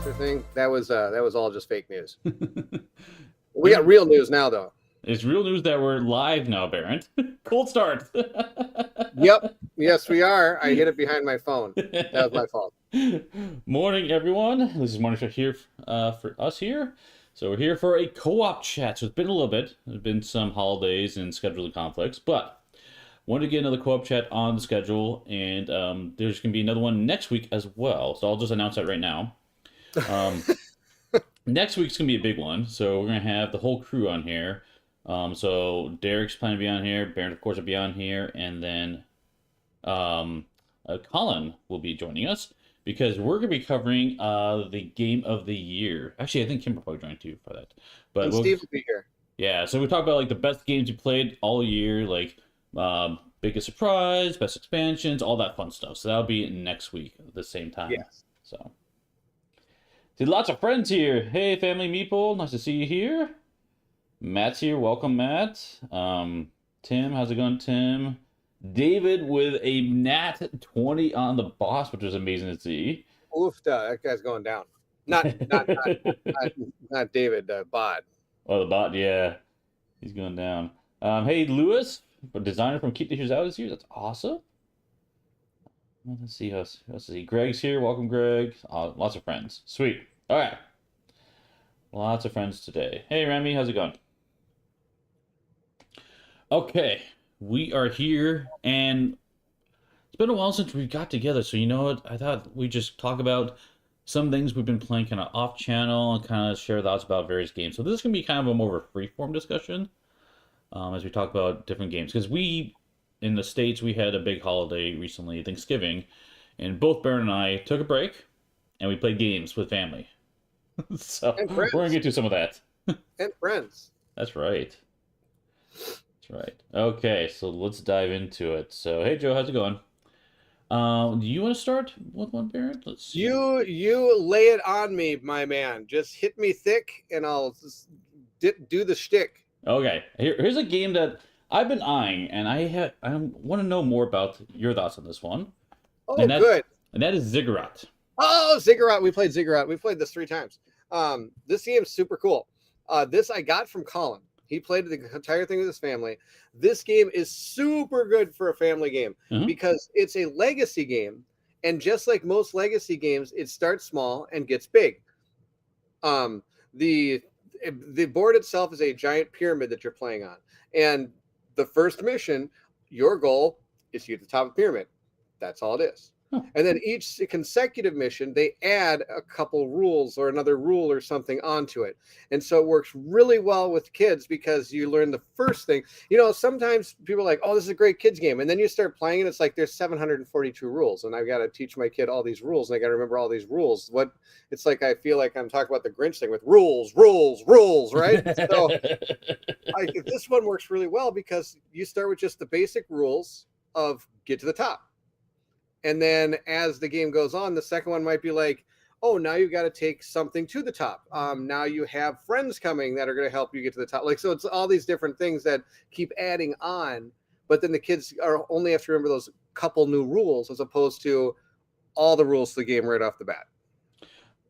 helicopter thing, that was all just fake news. We got real news now, though. It's real news that we're live now, Bairnt. Cold start. Yep. Yes, we are. I hid it behind my phone. That was my fault. Morning, everyone. This is Morning Show here for us here. So we're here for a co-op chat. So it's been a little bit. There's been some holidays and scheduling conflicts, but wanted to get another co-op chat on the schedule, and there's going to be another one next week as well. So I'll just announce that right now. Next week's going to be a big one. So we're going to have the whole crew on here. So Derek's planning to be on here. Bairnt, of course, will be on here. And then Colin will be joining us because we're going to be covering the game of the year. Actually, I think Kim will probably join too for that. But and Steve will be here. Yeah, so we talk about like the best games you played all year, like biggest surprise, best expansions, all that fun stuff. So that'll be next week at the same time. Yes. So see lots of friends here. Hey, family meeple, nice to see you here. Matt's here. Welcome, Matt. Tim, how's it going, Tim? David with a nat 20 on the boss, which is amazing to see. Oof, that guy's going down. Not David, Bod. Oh, the bot, yeah. He's going down. Hey, Lewis, a designer from Keep the Heroes Out is here. That's awesome. Let's see who else. Let's see. Greg's here. Welcome, Greg. Lots of friends. Sweet. All right. Lots of friends today. Hey, Remy, how's it going? Okay, we are here, and it's been a while since we got together, so you know what? I thought we'd just talk about some things we've been playing kind of off-channel and kind of share thoughts about various games. So this is going to be kind of a more of a free-form discussion as we talk about different games. Because in the States, we had a big holiday recently, Thanksgiving, and both Bairnt and I took a break, and we played games with family. So we're going to get to some of that. And friends. That's right. Right. Okay, so let's dive into it. So, hey, Joe, how's it going? Do you want to start with one, Bairnt? Let's see. You lay it on me, my man. Just hit me thick, and I'll just do the shtick. Okay, here's a game that I've been eyeing, and I want to know more about your thoughts on this one. Oh, good. And that is Ziggurat. Oh, Ziggurat. We played Ziggurat. We played this 3 times. This game's super cool. This I got from Colin. He played the entire thing with his family. This game is super good for a family game because it's a legacy game. And just like most legacy games, it starts small and gets big. The board itself is a giant pyramid that you're playing on. And the first mission, your goal is to get to the top of the pyramid. That's all it is. And then each consecutive mission, they add a couple rules or another rule or something onto it. And so it works really well with kids because you learn the first thing. You know, sometimes people are like, oh, this is a great kids game. And then you start playing and it's like there's 742 rules. And I've got to teach my kid all these rules. And I got to remember all these rules. It's like I feel like I'm talking about the Grinch thing with rules, right? So this one works really well because you start with just the basic rules of get to the top. And then as the game goes on, the second one might be like, oh, now you've got to take something to the top. Now you have friends coming that are going to help you get to the top. Like, so it's all these different things that keep adding on. But then the kids only have to remember those couple new rules as opposed to all the rules of the game right off the bat.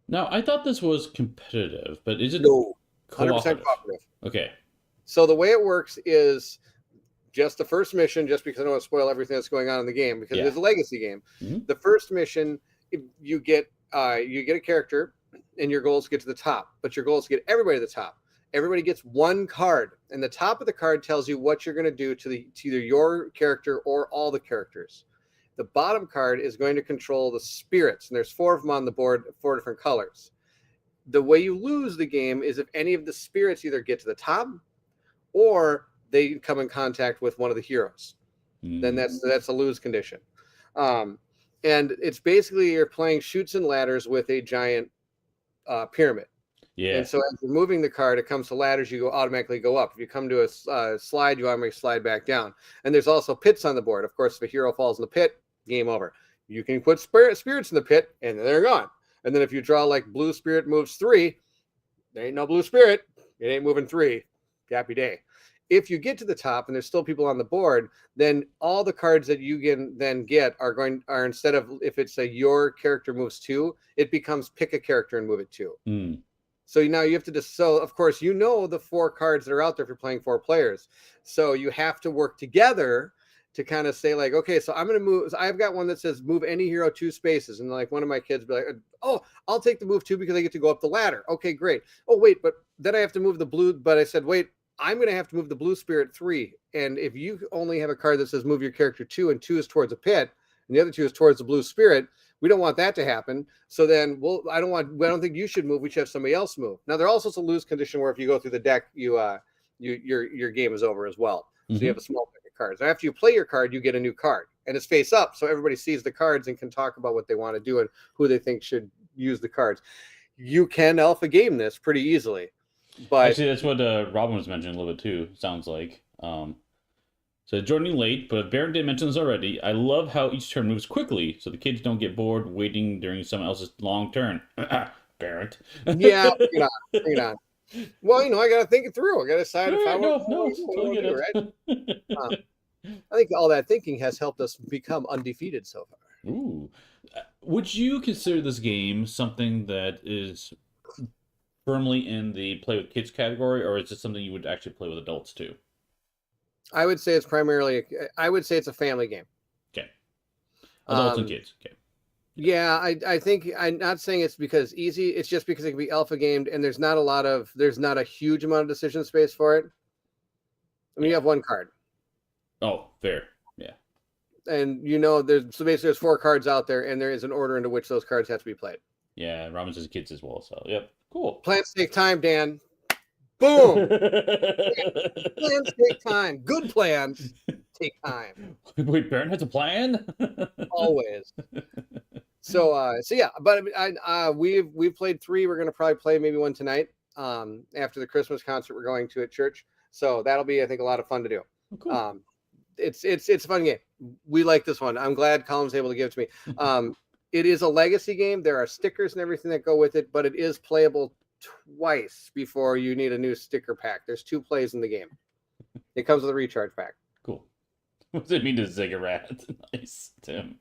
Now, I thought this was competitive, but is it No, 100% cooperative? Okay. So the way it works is just the first mission, just because I don't want to spoil everything that's going on in the game, because it is a legacy game. Mm-hmm. The first mission, you get a character, and your goal is to get to the top. But your goal is to get everybody to the top. Everybody gets one card, and the top of the card tells you what you're going to do to either your character or all the characters. The bottom card is going to control the spirits, and there's 4 of them on the board, 4 different colors. The way you lose the game is if any of the spirits either get to the top or they come in contact with one of the heroes. Then that's a lose condition. And it's basically you're playing chutes and ladders with a giant pyramid. Yeah. And so as you're moving the card, it comes to ladders, you automatically go up. If you come to a slide, you automatically slide back down. And there's also pits on the board. Of course, if a hero falls in the pit, game over. You can put spirits in the pit, and they're gone. And then if you draw like blue spirit moves 3, there ain't no blue spirit. It ain't moving 3. Happy day. If you get to the top and there's still people on the board, then all the cards that you can then get are instead of, if it's your character moves 2, it becomes pick a character and move it 2. So now you have to so of course, the 4 cards that are out there if you're playing 4 players. So you have to work together to kind of say like, okay, so I'm going to move. I've got one that says move any hero 2 spaces. And like one of my kids be like, oh, I'll take the move 2 because I get to go up the ladder. Okay, great. Oh, wait, but then I have to move the blue. But I said, wait, I'm going to have to move the blue spirit 3. And if you only have a card that says move your character 2 and 2 is towards a pit and the other 2 is towards the blue spirit, we don't want that to happen. So then I don't think you should move. We should have somebody else move. Now, there's also a lose condition where if you go through the deck, your game is over as well. So you have a small pack of cards. After you play your card, you get a new card, and it's face up, so everybody sees the cards and can talk about what they want to do and who they think should use the cards. You can alpha game this pretty easily, but actually, that's what Robin was mentioning a little bit too. Sounds like. So joining late, but Bairnt did mention this already. I love how each turn moves quickly, so the kids don't get bored waiting during someone else's long turn. Bairnt. Yeah, bring it on. Well, I got to think it through. I got to decide if I want to do, right? I think all that thinking has helped us become undefeated so far. Ooh. Would you consider this game something that is firmly in the play with kids category, or is it something you would actually play with adults too? I would say it's a family game. Okay. Adults and kids. Okay. Yeah, I think I'm not saying it's because easy. It's just because it can be alpha gamed, and there's not a huge amount of decision space for it. I mean, you have 1 card. Oh, fair. Yeah. And there's 4 cards out there, and there is an order into which those cards have to be played. Yeah, Robin says kids as well. So, yep, cool. Plans take time, Dan. Boom. Plans take time. Good plans take time. Wait, Bairnt has a plan? Always. So yeah, but we've played 3. We're gonna probably play maybe 1 tonight. After the Christmas concert we're going to at church. So that'll be, I think, a lot of fun to do. Oh, cool. It's a fun game. We like this one. I'm glad Colin's able to give it to me. It is a legacy game. There are stickers and everything that go with it, but it is playable twice before you need a new sticker pack. There's 2 plays in the game. It comes with a recharge pack. Cool. What does it mean to Ziggurat? Nice, Tim.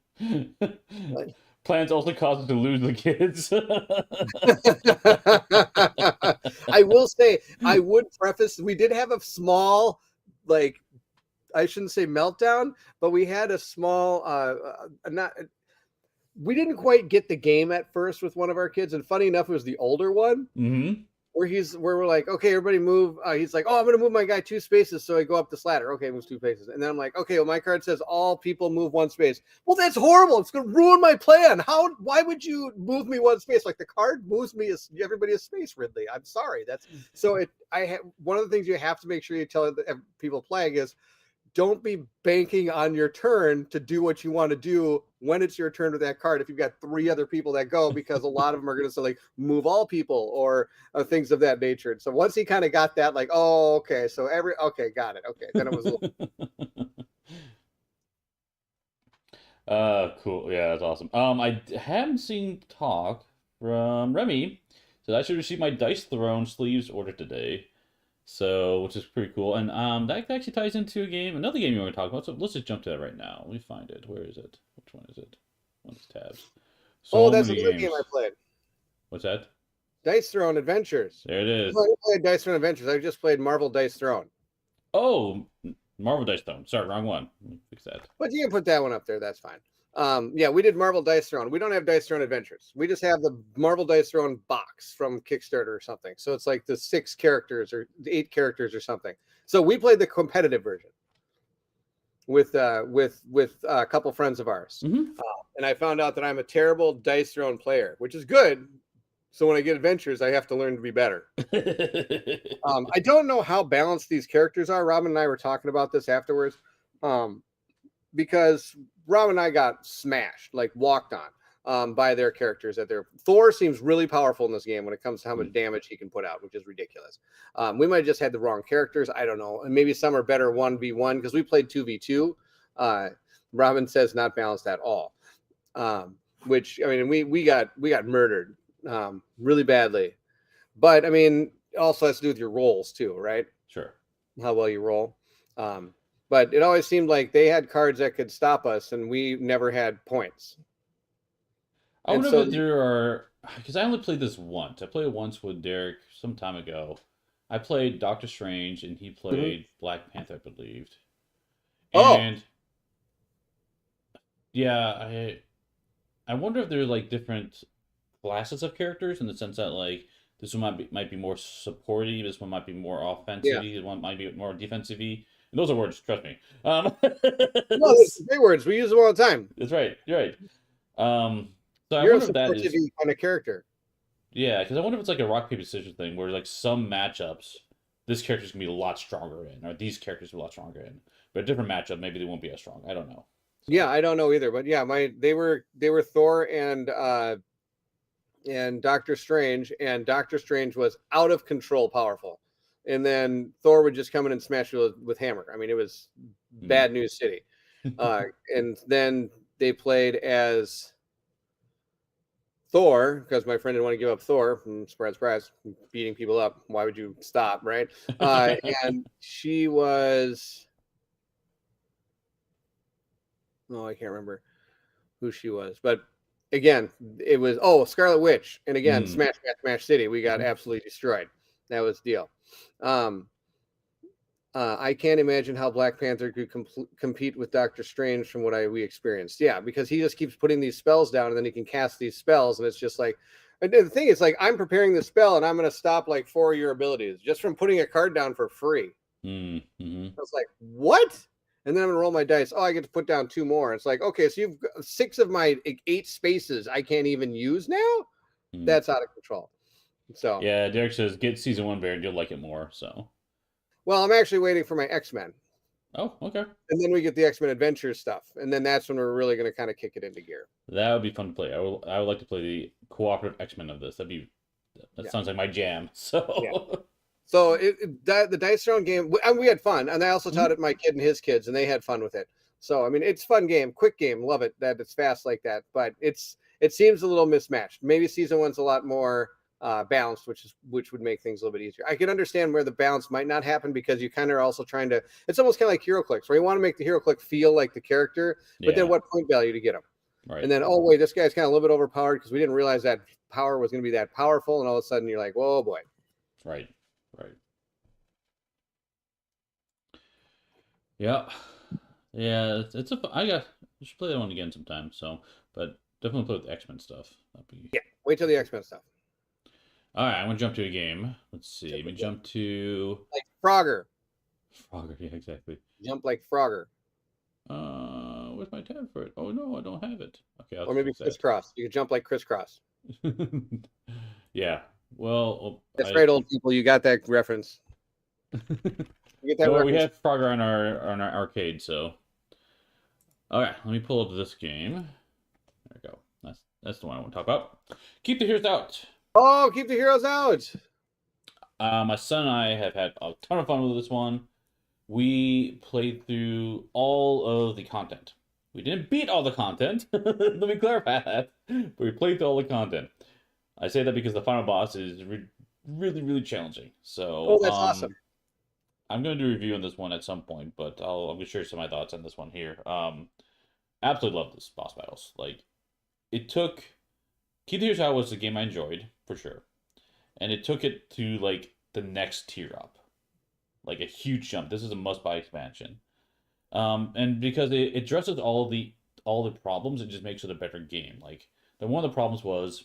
Plans also cause us to lose the kids. I will say, I would preface, we did have a small, I shouldn't say meltdown, but we had a small, we didn't quite get the game at first with one of our kids. And funny enough, it was the older one. Mm-hmm. Where we're like, okay, everybody move. He's like, oh, I'm going to move my guy 2 spaces. So I go up this ladder. Okay, moves 2 spaces. And then I'm like, okay, well, my card says all people move 1 space. Well, that's horrible. It's going to ruin my plan. Why would you move me 1 space? Like the card moves me everybody a space, Ridley. I'm sorry. One of the things you have to make sure you tell people playing is, don't be banking on your turn to do what you want to do when it's your turn with that card. If you've got 3 other people that go, because a lot of them are going to say like move all people or things of that nature. And so once he kind of got that, like, oh, okay, so okay, got it. Okay, then it was. Cool. Yeah, that's awesome. I haven't seen talk from Remy, so I should receive my Dice Throne sleeves ordered today. So, which is pretty cool. And that actually ties into another game you want to talk about. So let's just jump to that right now. Let me find it. Where is it? Which one is it? What's tabs? That's another game I played. What's that? Dice Throne Adventures. There it is. I played Dice Throne Adventures. I just played Marvel Dice Throne. Oh, Marvel Dice Throne. Sorry, wrong one. Let me fix that. But you can put that one up there. That's fine. Yeah, we did Marvel Dice Throne. We don't have Dice Throne Adventures. We just have the Marvel Dice Throne box from Kickstarter or something. So it's like the 6 characters or 8 characters or something. So we played the competitive version with a couple friends of ours. Mm-hmm. And I found out that I'm a terrible Dice Throne player, which is good. So when I get adventures, I have to learn to be better. I don't know how balanced these characters are. Robin and I were talking about this afterwards. Because Rob and I got smashed, like walked on, by their characters. Thor seems really powerful in this game when it comes to how much damage he can put out, which is ridiculous. We might have just had the wrong characters. I don't know. And maybe some are better 1v1 because we played 2v2. Robin says not balanced at all. Which, I mean, we got murdered really badly. But I mean, it also has to do with your rolls too, right? Sure. how well you roll. But it always seemed like they had cards that could stop us, and we never had points. I And wonder so, if there are, because I only played this once. I played it once with Derek some time ago. I played Doctor Strange, and he Mhm. played Black Panther, I believed. Oh, And yeah, I wonder if there are like different classes of characters in the sense that like this one might be more supportive, this one might be more offensive, yeah. this one might be more defensive. And those are words, trust me. No, those are great words. We use them all the time. That's right. You're right. So I You're a wonder if that supportive is kind of character. yeah, because I wonder if it's like a rock paper scissors thing where like some matchups this character's gonna be a lot stronger in, or these characters are a lot stronger in, but a different matchup maybe they won't be as strong. I don't know. So Yeah, I don't know either, but yeah, they were Thor and Doctor Strange, and Doctor Strange was out of control powerful. And then Thor would just come in and smash you with hammer. I mean, it was mm. bad news city. And then they played as Thor because my friend didn't want to give up Thor. Surprise, surprise, beating people up. Why would you stop, right? And she was, oh, I can't remember who she was, but again, it was Scarlet Witch, and again, mm. Smash Smash Smash City. We got Mhm. absolutely destroyed. That was the deal. Um, I can't imagine how Black Panther could compete with Doctor Strange from what we experienced. Yeah, because he just keeps putting these spells down, and then he can cast these spells, and it's just like. And the thing is, like, I'm preparing the spell, and I'm going to stop like 4 of your abilities just from putting a card down for free. Mm-hmm. I was like, what? And then I'm gonna roll my dice. Oh, I get to put down 2 more. It's like, okay, so you've got 6 of my 8 spaces I can't even use now. Mm. That's out of control. So, Yeah, Derek says get season one, Baird. You'll like it more. So, well, I'm actually waiting for my X-Men, oh, okay, and then we get the X-Men Adventures stuff, and then that's when we're really gonna kind of kick it into gear. that would be fun to play. I would like to play the cooperative X Men of this. That Yeah, sounds like my jam. yeah. So, So the dice throwing game, and we had fun, and I also taught Mhm. it my kid and his kids, and they had fun with it. So I mean, it's fun game, quick game, love it that it's fast like that, but it seems a little mismatched. Maybe season one's a lot more balanced, which would make things a little bit easier. I can understand where the balance might not happen because you kind of are also trying to. It's almost kind of like hero clicks, where you want to make the hero click feel like the character, but then yeah, what point value to get them? right, And then oh wait, this guy's kind of a little bit overpowered because we didn't realize that power was going to be that powerful, and all of a sudden you're like, whoa boy. right, right. Yeah, yeah. I should play that one again sometime. So, but definitely play with the X Men stuff. That'd be Yeah, wait till the X-Men stuff. all right. I'm gonna jump to a game. Let's see. Let me jump to Like Frogger. Frogger. Yeah, exactly. Jump like Frogger. Where's my tab for it? Oh no, I don't have it. Okay, I'll Or maybe fix that. crisscross. You could jump like crisscross. Yeah. Well, That's right, old people. You got that reference. You get that no, we reference. have Frogger on our arcade. So, all right, let me pull up this game. There we go. That's the one I want to talk about. Keep the Heroes Out. Oh, keep the heroes out. My son and I have had a ton of fun with this one. We played through all of the content. We didn't beat all the content. Let me clarify that. But we played through all the content. I say that because the final boss is really, really challenging. Oh, So, that's awesome. I'm going to do a review on this one at some point, but I'm going to share some of my thoughts on this one here. Absolutely love this boss battles. Like, it took Key to Heroes Out was a game I enjoyed for sure, and it took it to like the next tier up, like a huge jump. This is a must-buy expansion, and because it addresses all the problems, it just makes it a better game. Like, one of the problems was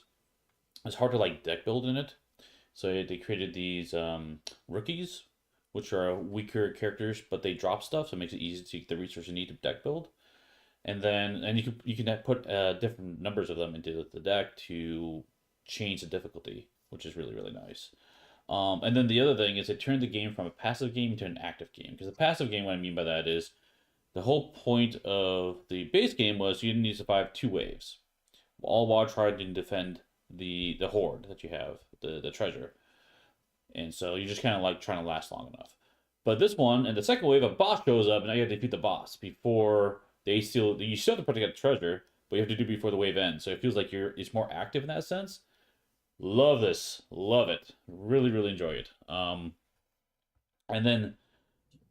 it's hard to like deck build in it, so they created these rookies, which are weaker characters, but they drop stuff, so it makes it easy to get the resources you need to deck build. And you can put different numbers of them into the deck to change the difficulty, which is really really nice. And then the other thing is it turned the game from a passive game to an active game. Because the passive game, what I mean by that is the whole point of the base game was you need to survive 2 waves, all while trying to defend the horde that you have, the treasure. And so you're just kind of like trying to last long enough. But this one, and the second wave, a boss shows up, and now you have to defeat the boss before you still have to protect the treasure, but you have to do it before the wave ends. So it feels like it's more active in that sense. Love this, love it, really really enjoy it. And then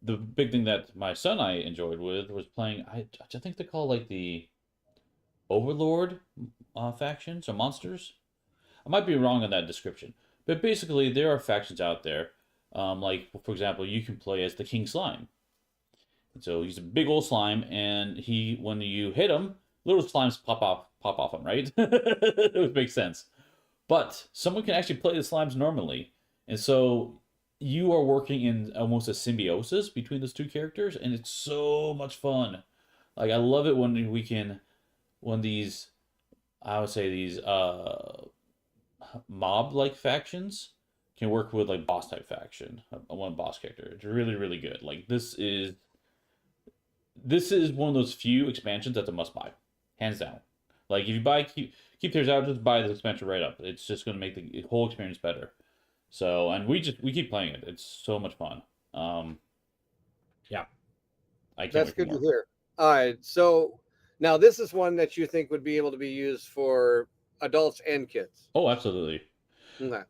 the big thing that my son and I enjoyed with was playing. I think they call like the Overlord factions or monsters. I might be wrong on that description, but basically there are factions out there. Like for example, you can play as the King Slime. So he's a big old slime, and when you hit him, little slimes pop off him, right? It would make sense. But someone can actually play the slimes normally, and so you are working in almost a symbiosis between those two characters, and it's so much fun. Like I love it when these, I would say these mob like factions can work with like boss type faction, one boss character. It's really really good. Like this is one of those few expansions that's a must buy, hands down. Like if you buy keep Tears Out, just buy the expansion right up. It's just going to make the whole experience better. So and we keep playing it. It's so much fun. Yeah, I can't That's wait for good to more. hear. All right, so now this is one that you think would be able to be used for adults and kids. Oh, absolutely. Okay.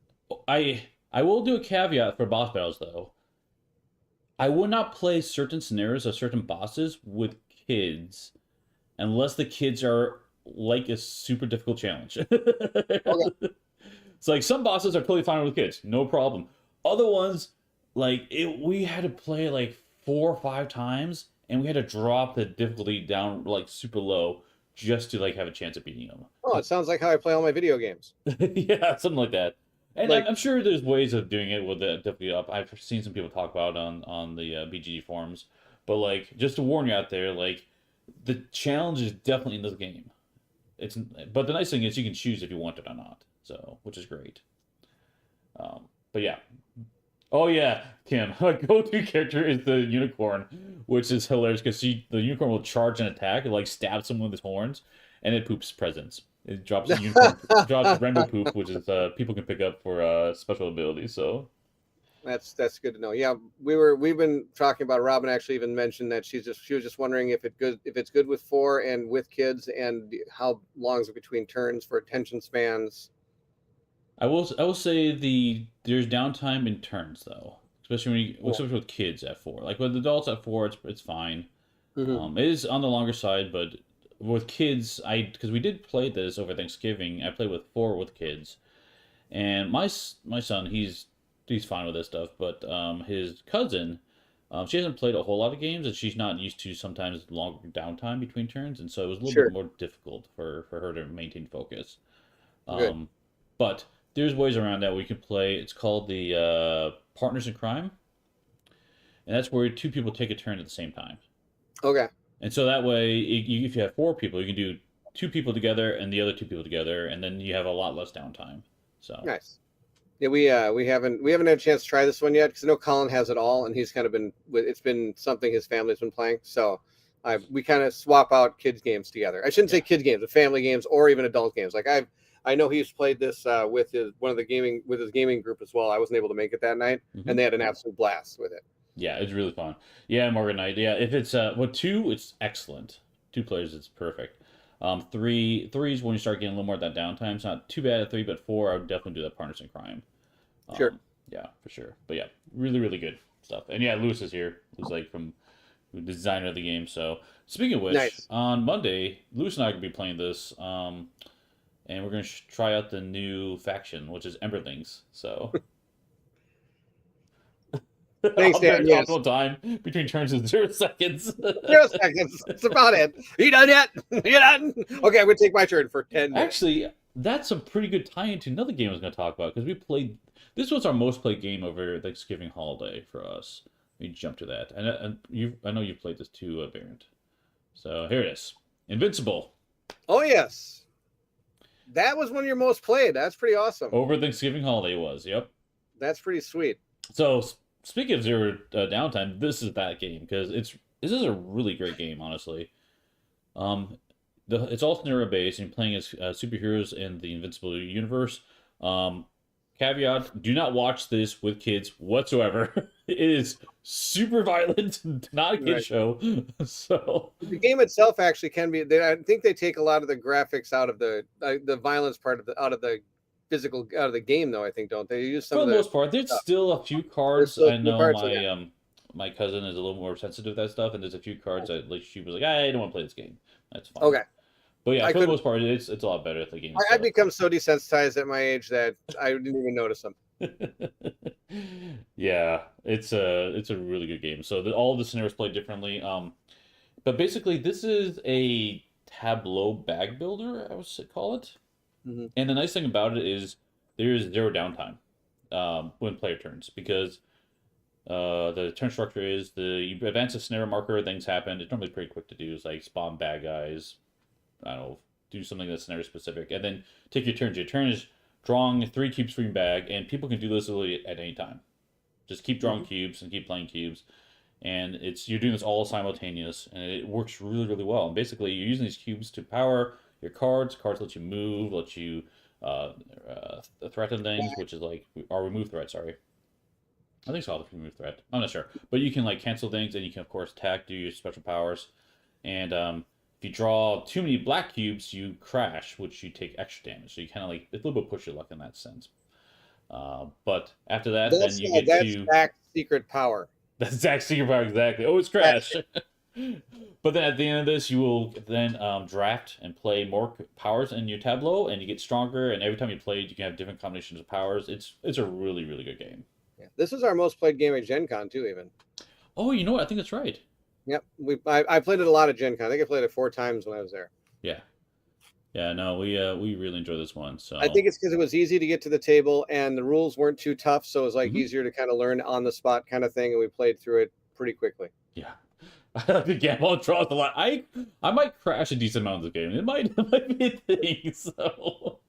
I will do a caveat for boss battles though. I would not play certain scenarios or certain bosses with kids unless the kids are like a super difficult challenge. Okay. It's like some bosses are totally fine with kids, no problem. Other ones, we had to play like 4 or 5 times, and we had to drop the difficulty down like super low just to like have a chance of beating them. Oh, it sounds like how I play all my video games. Yeah, something like that. And Like, I'm sure there's ways of doing it with the difficulty up. I've seen some people talk about it on the BGG forums, but like just to warn you out there, like the challenge is definitely in this game. It's but the nice thing is you can choose if you want it or not, so which is great. But yeah, oh yeah, Kim, my go-to character is the unicorn, which is hilarious because the unicorn will charge an attack and like stab someone with its horns, and it poops presents. It drops a unicorn, drops rainbow poop, which is people can pick up for special abilities. So that's good to know. Yeah, we've been talking about. Robin actually even mentioned that she was just wondering if it's good with 4 and with kids, and how long is it between turns for attention spans. I will say there's downtime in turns though, Cool. especially with kids at 4. Like with adults at 4, it's fine. Hmm. It is on the longer side, but with kids, because we did play this over Thanksgiving, I played with 4 with kids, and my son, he's fine with this stuff, but his cousin, she hasn't played a whole lot of games, and she's not used to sometimes longer downtime between turns, and so it was a little bit Sure. more difficult for her to maintain focus. Good. Um, but there's ways around that we can play. It's called the Partners in Crime, and that's where 2 people take a turn at the same time. Okay. And so that way, if you have 4 people, you can do 2 people together and the other 2 people together, and then you have a lot less downtime. So Nice. Yeah, we haven't had a chance to try this one yet because I know Colin has it all, and he's kind of been with. It's been something his family's been playing, so we kind of swap out kids games together. I shouldn't say yeah, kid games, but family games or even adult games. Like I know he's played this with his gaming group as well. I wasn't able to make it that night, hmm and they had an absolute blast with it. yeah, it's really fun. Yeah, Morgan Knight. Yeah, if it's with 2, it's excellent. 2 players, it's perfect. Three is when you start getting a little more of that downtime. It's not too bad at 3, but 4, I would definitely do that Partners in Crime. Sure. Yeah, for sure. But yeah, really, really good stuff. And yeah, Lewis is here. Who's like from the designer of the game. So speaking of which, Nice. on Monday, Lewis and I are gonna be playing this, and we're gonna try out the new faction, which is Emberlings. So Thanks, Dan. Yes. optimal time between turns is 0 seconds. 0 seconds. That's about it. You done yet? You done? Okay, I'm gonna take my turn for 10 minutes. Actually, that's a pretty good tie into another game I was gonna talk about because we played. This was our most played game over Thanksgiving holiday for us. Let me jump to that. I know you've played this too, Bairnt. So here it is. Invincible. Oh yes, that was one of your most played. That's pretty awesome. Over Thanksgiving holiday was. Yep. That's pretty sweet. So speaking of zero downtime, this is that game because this is a really great game, honestly. Um, it's all scenario based and you're playing as superheroes in the Invincible universe. Um, caveat: do not watch this with kids whatsoever. It is super violent, not a kid Right. show. So The game itself actually can be. I think they take a lot of the graphics out of the violence part of out of the physical out of the game, though. I think don't they use some for of the the most part, there's stuff. still a few There's cards. still I a few know parts of that. my cousin is a little more sensitive to that stuff, and there's a few cards that like she was like, I don't want to play this game. That's fine. Okay. But yeah, I for the could. most part, it's a lot better at the game I itself. become so desensitized at my age that I didn't even notice them. Yeah, it's a really good game. So all the scenarios play differently. But basically, this is a tableau bag builder, I would call it. Mm-hmm. And the nice thing about it is there is zero downtime when player turns because the turn structure is you advance a scenario marker, things happen. It's normally pretty quick to do. It's like spawn bad guys. I don't know, do something that's scenario specific, and then take your turns. Your turn is drawing 3 cubes from your bag, and people can do this literally at any time. Just keep drawing cubes and keep playing cubes, and you're doing this all simultaneous, and it works really really well. And basically, you're using these cubes to power your cards. Cards let you move, let you threaten things, which is like or remove threat. Sorry, I think it's called remove threat. I'm not sure, but you can like cancel things, and you can of course attack, do your special powers, and if you draw too many black cubes, you crash, which you take extra damage. So you kind of like it's a little bit push your luck in that sense. But after that, then you get to Zach's secret power. That's Zach's secret power exactly. Oh, it's crash. But then at the end of this, you will then draft and play more powers in your tableau, and you get stronger. And every time you play, you can have different combinations of powers. It's a really really good game. Yeah. This is our most played game at Gen Con too, even. Oh, you know what? I think that's right. Yep, I played it a lot at Gen Con. I think I played it 4 times when I was there. Yeah, yeah. No, we really enjoy this one. So I think it's because it was easy to get to the table and the rules weren't too tough, so it was like easier to kind of learn on the spot kind of thing, and we played through it pretty quickly. Yeah, I like the gamble draws a lot. I might crash a decent amount of the game. It might be a thing. So,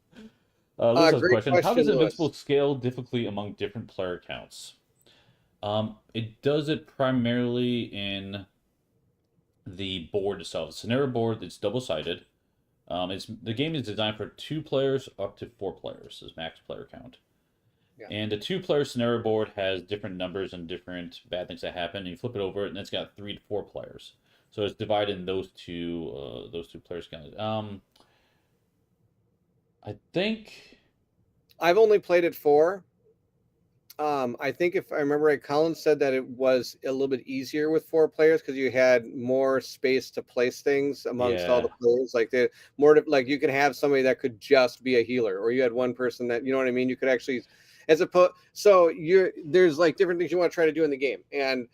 Lewis has a question. How does Invincible scale difficultly among different player counts? It does it primarily in the board itself. The scenario board, it's double-sided. The game is designed for 2 players up to 4 players is max player count. Yeah. And the 2-player scenario board has different numbers and different bad things that happen. And you flip it over, and it's got 3 to 4 players. So it's divided in those two players counted. I think I've only played it 4. I think if I remember right, Colin said that it was a little bit easier with 4 players because you had more space to place things amongst all the players. Like like you could have somebody that could just be a healer, or you had one person that, you know what I mean? You could actually, there's like different things you want to try to do in the game. And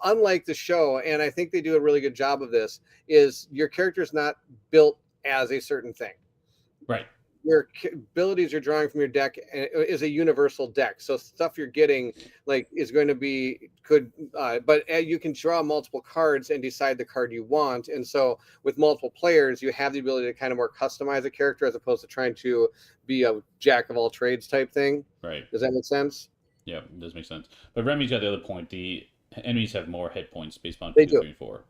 unlike the show, and I think they do a really good job of this, is your character is not built as a certain thing. Right. Your abilities you're drawing from your deck is a universal deck, so stuff you're getting like is going to be but you can draw multiple cards and decide the card you want. And so with multiple players, you have the ability to kind of more customize a character as opposed to trying to be a jack of all trades type thing. Right. Does that make sense? Yeah, it does make sense. But Remy's got the other point. The enemies have more hit points based on 2, 3, and 4.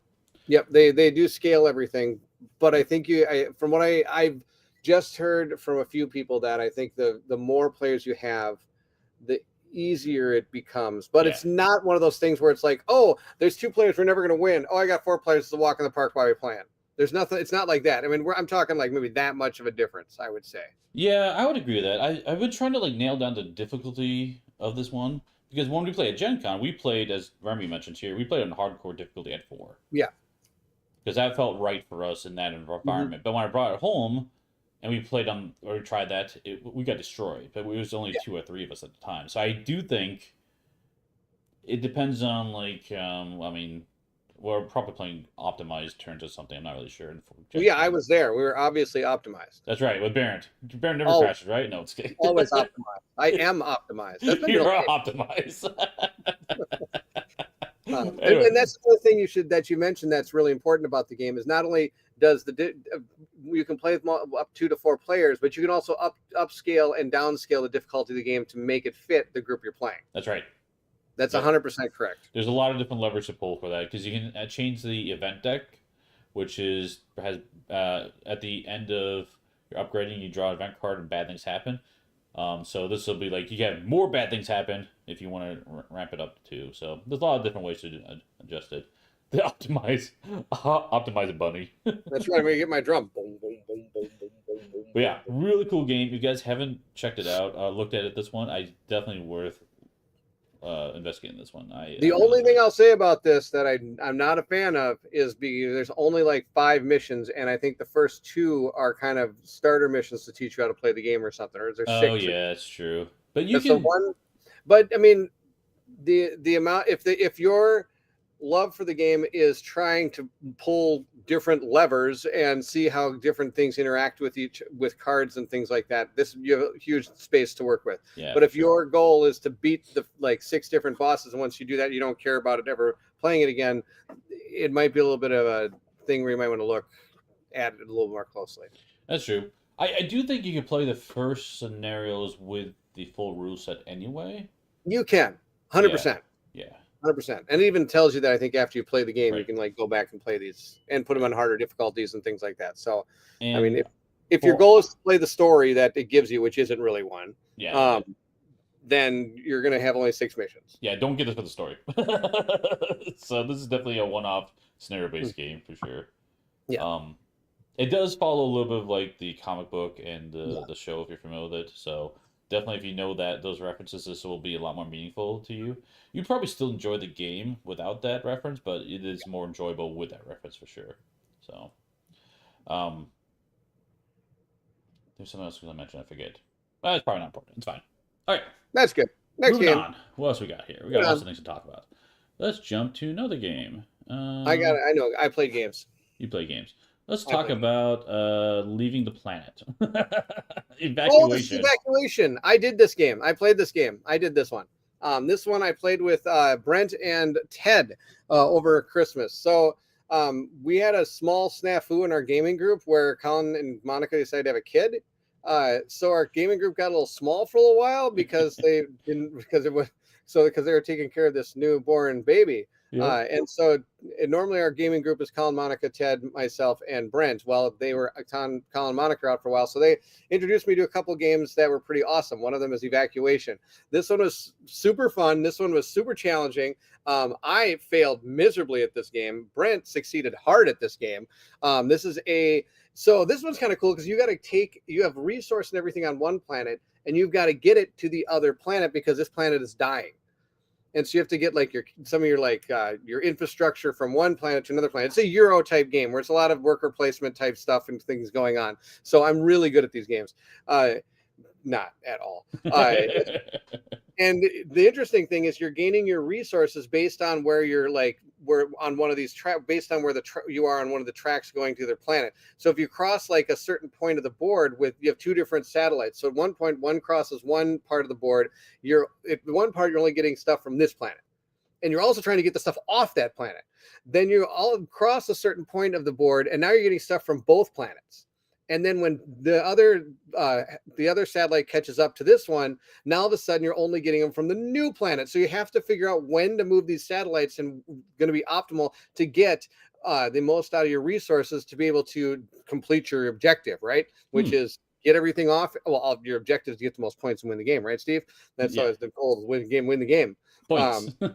Yep, they do scale everything, but I think from what I've just heard from a few people that I think the more players you have, the easier it becomes. But it's not one of those things where it's like, oh, there's 2 players, we're never going to win. Oh, I got 4 players to walk in the park while we playing. There's nothing. It's not like that. I mean, I'm talking like maybe that much of a difference, I would say. Yeah, I would agree with that. I've been trying to like nail down the difficulty of this one because when we played at Gen Con, we played, as Remy mentioned here, we played on hardcore difficulty at 4. Yeah. Because that felt right for us in that environment. But when I brought it home, and we played tried that, we got destroyed. But it was only 2 or 3 of us at the time. So I do think it depends on, like, I mean, we're probably playing optimized turns or something. I'm not really sure. Well, yeah, I was there. We were obviously optimized. That's right, with Bairnt. Bairnt never crashes, right? No, it's kidding. Always optimized. I am optimized. You're optimized. Anyway. And that's the thing that you mentioned that's really important about the game is not only does you can play with up 2 to 4 players, but you can also upscale and downscale the difficulty of the game to make it fit the group you're playing. That's right. That's 100% correct. There's a lot of different levers to pull for that because you can change the event deck, which has at the end of your upgrading, you draw an event card and bad things happen. So this will be like you have more bad things happen if you want to ramp it up too. So there's a lot of different ways to adjust it. The optimize a bunny. That's right. I'm gonna get my drum. Boom, boom, boom, boom, boom, boom, boom. But yeah, really cool game. If you guys haven't checked it out, looked at it, this one, definitely worth investigating this one. The only thing I'll say about this that I'm not a fan of is there's only like 5 missions, and I think the first 2 are kind of starter missions to teach you how to play the game or something. Or is there 6? Oh yeah, it's true. But you That's can. the one. But I mean, the amount if your love for the game is trying to pull different levers and see how different things interact with cards and things like that, you have a huge space to work with. Yeah, but if your goal is to beat the 6 different bosses, and once you do that you don't care about it ever playing it again, it might be a little bit of a thing where you might want to look at it a little more closely. That's true. I do think you can play the first scenarios with the full rule set anyway. You can 100%. Yeah. 100%. And it even tells you that I think after you play the game, Right. you can like go back and play these and put them on harder difficulties and things like that. So, And I mean, if your goal is to play the story that it gives you, which isn't really one, then you're going to have only 6 missions. Yeah, don't get this for the story. So this is definitely a one-off scenario-based game for sure. Yeah. It does follow a little bit of like the comic book and the show if you're familiar with it. So definitely, if you know that those references, this will be a lot more meaningful to you. You probably still enjoy the game without that reference, but it is more enjoyable with that reference for sure. So, there's something else I was going to mention. I forget. It's probably not important. It's fine. All right. That's good. Next Moving game. on. What else we got here? We got lots of things to talk about. Let's jump to another game. I know. I play games. You play games. Let's talk about leaving the planet. Evacuation. Oh, this is Evacuation. I did this game. I played this game. I did this one. This one I played with Brent and Ted over Christmas. So we had a small snafu in our gaming group where Colin and Monica decided to have a kid. So our gaming group got a little small for a little while because they were taking care of this newborn baby. Yep. And so normally our gaming group is Colin, Monica, Ted, myself, and Brent. Well, they were Colin and Monica out for a while. So they introduced me to a couple games that were pretty awesome. One of them is Evacuation. This one was super fun. This one was super challenging. I failed miserably at this game. Brent succeeded hard at this game. So this one's kind of cool because you have resource and everything on one planet, and you've got to get it to the other planet because this planet is dying. And so you have to get like your infrastructure from one planet to another planet. It's a Euro type game where it's a lot of worker placement type stuff and things going on. So I'm really good at these games. Not at all. And the interesting thing is you're gaining your resources based on where you're on one of these tracks, based on where you are on one of the tracks going to their planet. So if you cross like a certain point of the board you have 2 different satellites. So at one point, one crosses one part of the board. At one part, you're only getting stuff from this planet. And you're also trying to get the stuff off that planet. Then you all cross a certain point of the board, and now you're getting stuff from both planets. And then when the other satellite catches up to this one, now all of a sudden you're only getting them from the new planet. So you have to figure out when to move these satellites and going to be optimal to get the most out of your resources to be able to complete your objective, right? Which is get everything off. Well, your objective is to get the most points and win the game, right, Steve? That's always the goal: win the game. Points. For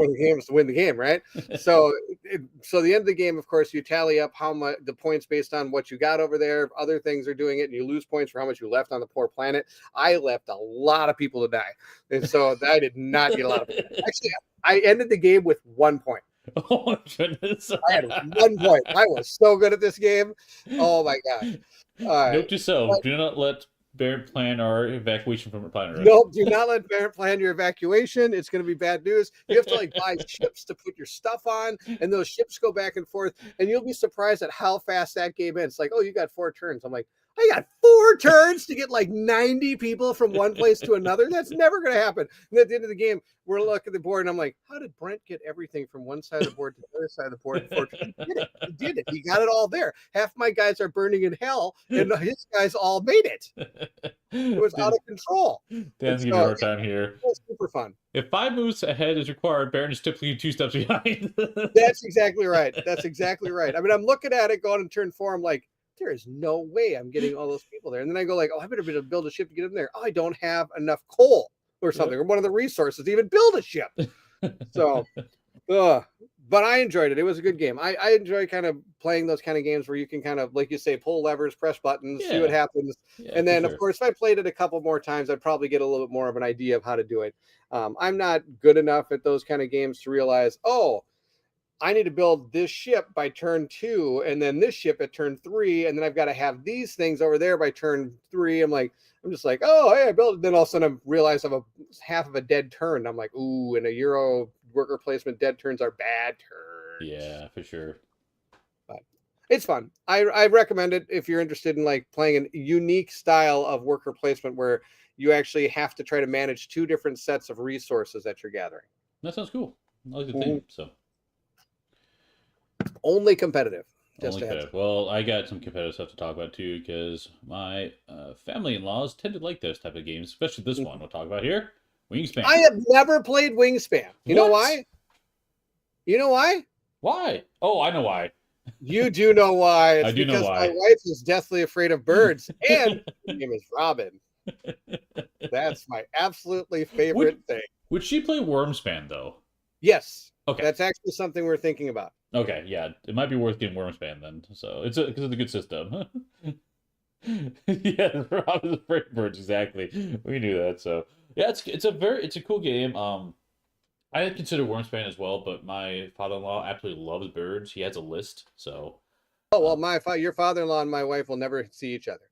the game is to win the game, right? So the end of the game, of course, you tally up how much the points based on what you got over there. Other things are doing it, and you lose points for how much you left on the poor planet. I left a lot of people to die, and so I did not get a lot of people. Actually, I ended the game with 1 point. Oh my goodness! I had 1 point. I was so good at this game. Oh my god! Note to self: do not let Bairnt plan our evacuation from our planet. Right? Nope, do not let Bairnt plan your evacuation. It's going to be bad news. You have to buy ships to put your stuff on, and those ships go back and forth, and you'll be surprised at how fast that game ends. It's like, oh, you got 4 turns. I'm like, I got 4 turns to get 90 people from one place to another. That's never going to happen. And at the end of the game, we're looking at the board, and I'm like, how did Brent get everything from one side of the board to the other side of the board? He did it. He got it all there. Half my guys are burning in hell, and his guys all made it. It was out of control. Dan's giving me a hard time here. It was super fun. If 5 moves ahead is required, Bairnt is typically 2 steps behind. That's exactly right. That's exactly right. I mean, I'm looking at it going in turn 4. I'm like, there is no way I'm getting all those people there. And then I go like, oh, I better be able to build a ship to get in there. Oh, I don't have enough coal or something, or one of the resources to even build a ship. So but I enjoyed it. It was a good game. I enjoy kind of playing those kind of games where you can kind of, like you say, pull levers, press buttons, see what Yeah, happens. yeah, And for then, of sure. course, if I played it a couple more times, I'd probably get a little bit more of an idea of how to do it. I'm not good enough at those kind of games to realize, oh, I need to build this ship by turn 2, and then this ship at turn 3, and then I've got to have these things over there by turn 3. I'm just like, oh, hey, I built it. Then all of a sudden I realize I'm a half of a dead turn. I'm like, ooh, in a Euro worker placement, dead turns are bad turns. Yeah, for sure. But it's fun. I recommend it if you're interested in like playing a unique style of worker placement where you actually have to try to manage 2 different sets of resources that you're gathering. That sounds cool. I like the Mhm. theme, so. Only competitive. Just Only a heads competitive. Well, I got some competitive stuff to talk about too, because my family-in-laws tend to like those type of games, especially this up. one we'll talk about here, Wingspan. I have never played Wingspan. You know What? why? You know why? Why? Oh, I know why. You do know why. I It's do know because my why. wife is deathly afraid of birds, and her name is Robin. That's my absolutely Would favorite thing. would she play Wormspan though? Yes, Okay. that's actually something we're thinking about. Okay, yeah, it might be worth getting Wormspan then. So it's because it's a good system. Yeah, Rob is afraid of birds. Exactly. We knew that. So yeah, it's a cool game. I had considered Wormspan as well, but my father-in-law absolutely loves birds. He has a list. So Oh well, um, your father-in-law and my wife will never see each other.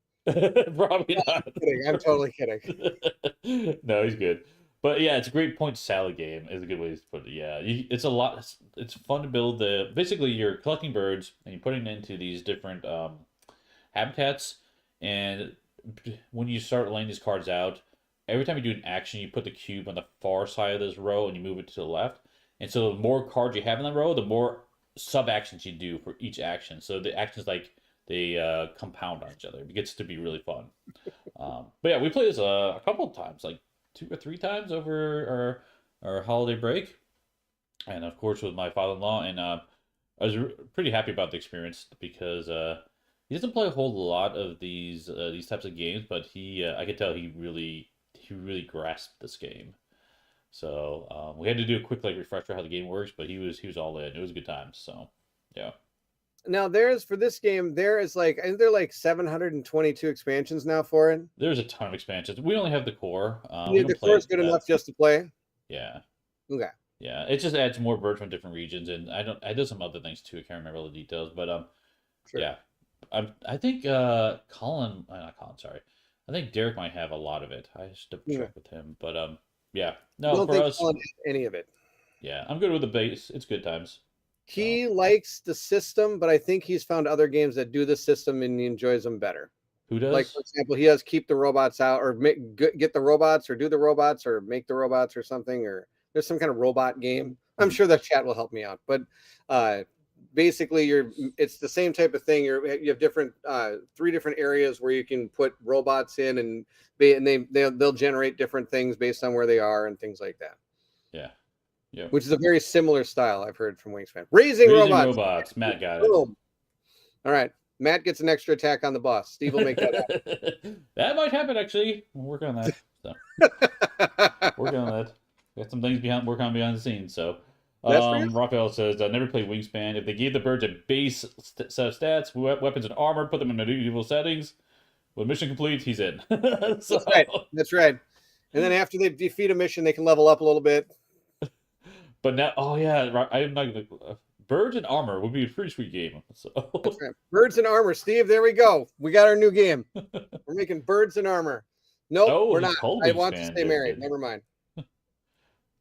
probably I'm not. kidding. I'm totally kidding. No, he's good. But yeah, it's a great point salad game. Is a good way to put it. Yeah, it's a lot. It's fun to build the. Basically, you're collecting birds and you're putting them into these different habitats. And when you start laying these cards out, every time you do an action, you put the cube on the far side of this row and you move it to the left. And so the more cards you have in the row, the more sub actions you do for each action. So the actions like they compound on each other. It gets to be really fun. But yeah, we played this a couple of times, like 2 or 3 times over our holiday break, and of course with my father-in-law. And I was pretty happy about the experience because he doesn't play a whole lot of these types of games, but he I could tell he really grasped this game. So we had to do a quick like refresher how the game works, but he was all in. It was a good time. So yeah. Now there's for this game, there is like, isn't there like 722 expansions now for it? There's a ton of expansions. We only have the core. We The don't play core is it good that. enough just to play. Yeah. Okay, Yeah, it just adds more birds from different regions, and I did some other things too. I can't remember all the details, but sure. yeah, I think Colin, not Colin, sorry, I think Derek might have a lot of it. I just double Okay. check with him, but yeah, I no, don't for think us, Colin has any of it. yeah, I'm good with the base. It's good times. So He likes the system, but I think he's found other games that do the system and he enjoys them better. who Like for does? example, he does keep the robots out, or get the robots, or do the robots, or make the robots, or something. Or there's some kind of robot game. I'm Mhm. sure the chat will help me out, but uh, basically, it's the same type of thing. You have different 3 different areas where you can put robots in, and they'll generate different things based on where they are and things like that. Yeah, yeah. Which is a very similar style I've heard from Wingspan. Raising Raising robots. robots. Matt got it. Boom. All right. Matt gets an extra attack on the boss. Steve will make that That might happen actually. We'll work on that. So. happen. Working on that. Got some things working on behind the scenes. So, That's pretty awesome. Raphael says, "I never played Wingspan. If they gave the birds a base set of stats, weapons and armor, put them in medieval settings, with mission complete, he's in." So, That's right. That's right. And then after they defeat a mission, they can level up a little bit. but now, oh yeah, I am not gonna. Birds and armor would be a pretty sweet game. So, That's right. Birds and armor. Steve, there we go. We got our new game. We're making birds and armor. Nope, oh, we're it's not. called I want to Wingspan. stay married. Good. Never mind.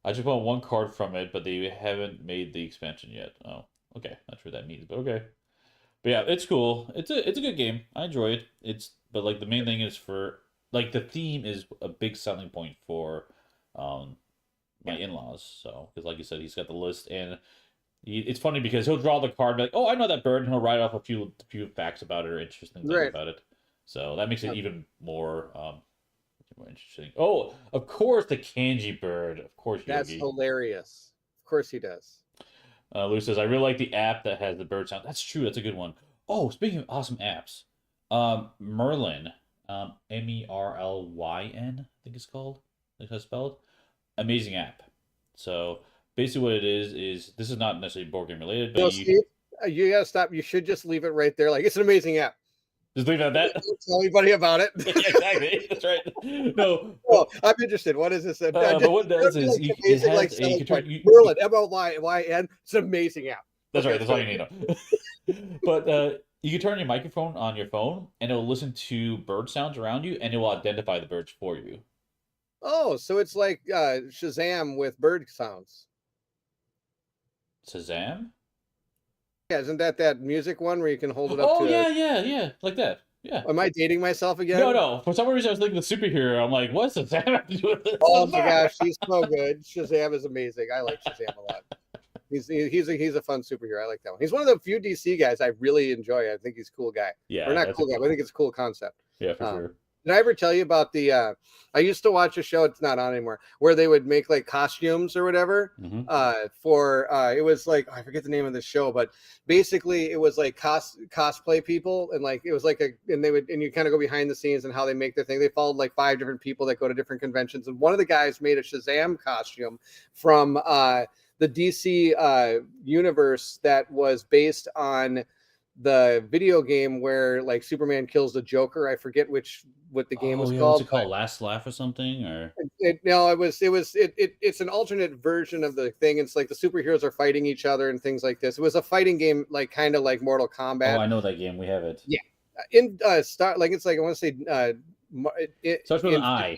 I just want one card from it, but they haven't made the expansion yet. Oh, okay, not sure what that means, but okay. But yeah, it's cool. It's a good game. I enjoy it. But like the main thing is for like the theme is a big selling point for um my in-laws. So because like you said, he's got the list, and it's funny because he'll draw the card and be like, oh, I know that bird, and he'll write off a few facts about it or interesting things Right. about it. So that makes it even more interesting. Oh, of course the kanji bird. Of course, That's Yogi. hilarious. Of course he does. Lou says, I really like the app that has the bird sound. That's true. That's a good one. Oh, speaking of awesome apps, Merlin, Merlyn, I think it's called. I think it's spelled. Amazing app. So basically what it is this is not necessarily board game related, but No, you Steve, you gotta stop. You should just leave it right there. Like, it's an amazing app. just leave it at that. Don't tell anybody about it. Yeah, exactly. That's right. No, Oh, I'm interested. What is this? but what it does is Like, it amazing, like has you can turn you, Merlin, Molyn. It's an amazing app. that's Okay, right. That's all you need to know. But you can turn your microphone on your phone, and it will listen to bird sounds around you, and it will identify the birds for you. Oh, so it's like Shazam with bird sounds. Shazam? Yeah, isn't that music one where you can hold it up Oh to? yeah, like that. Yeah. Am I dating myself again? No. For some reason, I was thinking the superhero. I'm like, what's Shazam have to do with this? Oh my gosh, he's so good. Shazam is amazing. I like Shazam a lot. He's a fun superhero. I like that one. He's one of the few DC guys I really enjoy. I think he's a cool guy. Yeah, Or not cool guy, but I think it's a cool concept. Yeah, for sure. Did I ever tell you about the I used to watch a show, it's not on anymore, where they would make like costumes or whatever for it was like, I forget the name of the show, but basically it was like cosplay people, and like it was like and you kind of go behind the scenes and how they make their thing. They followed like 5 different people that go to different conventions, and one of the guys made a Shazam costume from the DC universe that was based on the video game where like Superman kills the Joker. I forget what the game was called. What's it called? Last Laugh or something? Or it's an alternate version of the thing. It's like the superheroes are fighting each other and things like this. It was a fighting game, like kind of like Mortal Kombat. Oh, I know that game. We have it. Yeah, in Star, like it's like I want to say starts with an I.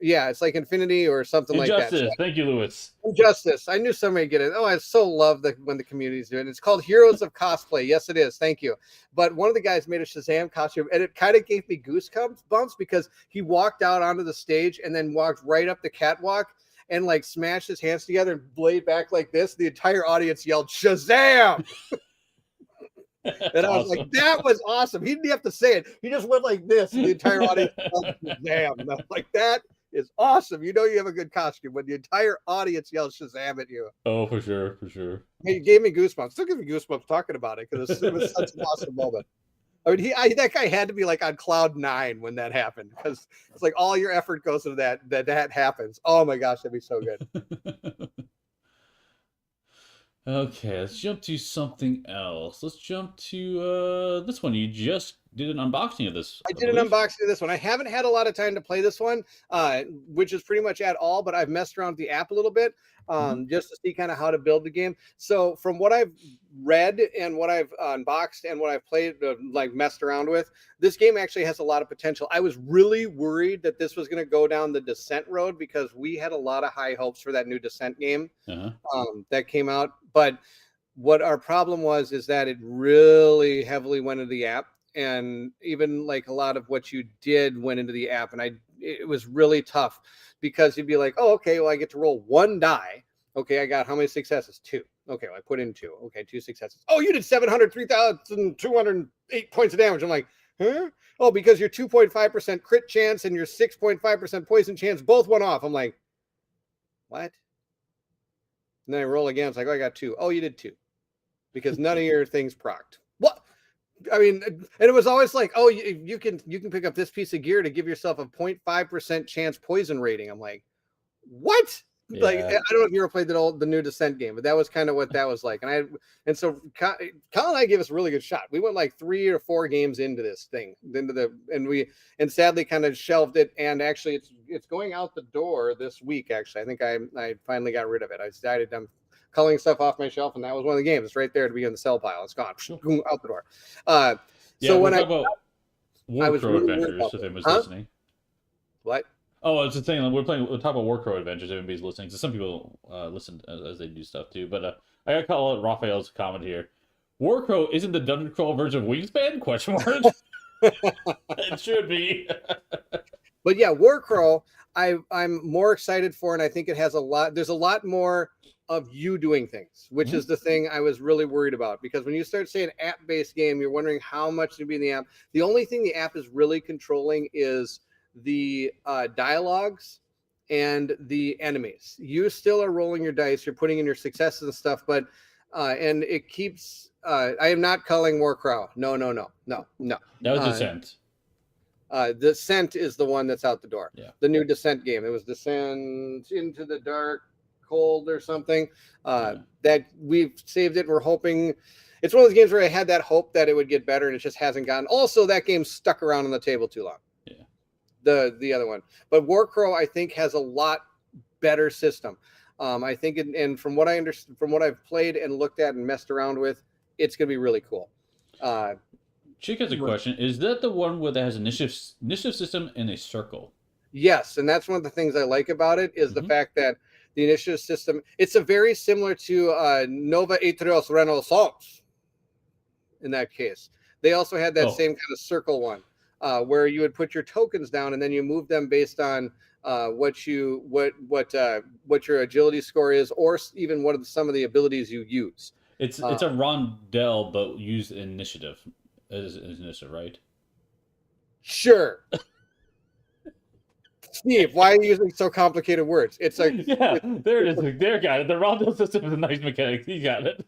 Yeah, it's like Infinity or something like that. Injustice. Thank you, Lewis. Injustice. I knew somebody would get it. Oh, I so love when the community's doing it. It's called Heroes of Cosplay. Yes, it is. Thank you. But one of the guys made a Shazam costume, and it kind of gave me goosebumps because he walked out onto the stage and then walked right up the catwalk and like smashed his hands together and laid back like this. The entire audience yelled Shazam. And I was like, that was awesome. He didn't have to say it. He just went like this. And the entire audience yelled Shazam. And I was like, that is awesome. You know you have a good costume when the entire audience yells Shazam at you. Oh, for sure. He gave me goosebumps. Still give me goosebumps talking about it because it was such an awesome moment. I mean, that guy had to be like on cloud 9 when that happened, because it's like all your effort goes into that happens. Oh my gosh, that'd be so good. Okay, let's jump to something else. Let's jump to this one. You just did an unboxing of this. I did an unboxing of this one. I haven't had a lot of time to play this one, which is pretty much at all, but I've messed around with the app a little bit just to see kind of how to build the game. So from what I've read and what I've unboxed and what I've played, like messed around with, this game actually has a lot of potential. I was really worried that this was going to go down the Descent road because we had a lot of high hopes for that new Descent game that came out. But what our problem was is that it really heavily went into the app, and even like a lot of what you did went into the app, and it was really tough because you'd be like, oh, okay, well, I get to roll 1 die. Okay, I got how many successes? 2. Okay, well, I put in 2. Okay, 2 successes. Oh, you did 3,208 points of damage. I'm like, huh? Oh, because your 2.5% crit chance and your 6.5% poison chance both went off. I'm like, what? And then I roll again. It's like, oh, I got 2. Oh, you did 2 because none of your things procced. What? I mean, and it was always like, oh, you can pick up this piece of gear to give yourself a 0.5% chance poison rating. I'm like, what? Yeah. Like, I don't know if you ever played the new Descent game, but that was kind of what that was like. And so Colin and I gave us a really good shot. We went like 3 or 4 games into this thing, and sadly kind of shelved it. And actually, it's going out the door this week. Actually, I think I finally got rid of it. I decided I'm culling stuff off my shelf, and that was one of the games. It's right there to be in the sell pile. It's gone out the door. So when I was Adventures, if anybody's listening. What? Oh, it's the thing. We're talking about Warcrow Adventures. Everybody's listening. So some people listen as they do stuff too. But I gotta call out Raphael's comment here. Warcrow isn't the dungeon crawl version of Wingspan? Question mark. It should be. But yeah, Warcrow, I'm more excited for, and I think it has a lot. There's a lot more of you doing things, which is the thing I was really worried about, because when you start saying app-based game, you're wondering how much to be in the app. The only thing the app is really controlling is the dialogues and the enemies. You still are rolling your dice, you're putting in your successes and stuff, but and it keeps I am not culling Warcrow. No. That was Descent. Descent is the one that's out the door. Yeah. The new Descent game. It was Descent into the Dark cold or something. That we've saved it. We're hoping. It's one of those games where I had that hope that it would get better, and it just hasn't gotten. Also, that game stuck around on the table too long. Yeah. The other one, but Warcrow I think has a lot better system. I think, and from what I understand, from what I've played and looked at and messed around with, it's going to be really cool. Chick has a question. Is that the one where that has initiative system in a circle? Yes, and that's one of the things I like about it is the fact that the initiative system. It's a very similar to Nova Atrios Renaissance. In that case, they also had that same kind of circle one, where you would put your tokens down and then you move them based on what your agility score is, or even what some of the abilities you use. It's a rondelle, but use initiative as initiative, right? Sure. Steve, why are you using so complicated words? It's like there it is. There, got it. The rondelle system is a nice mechanic. You got it.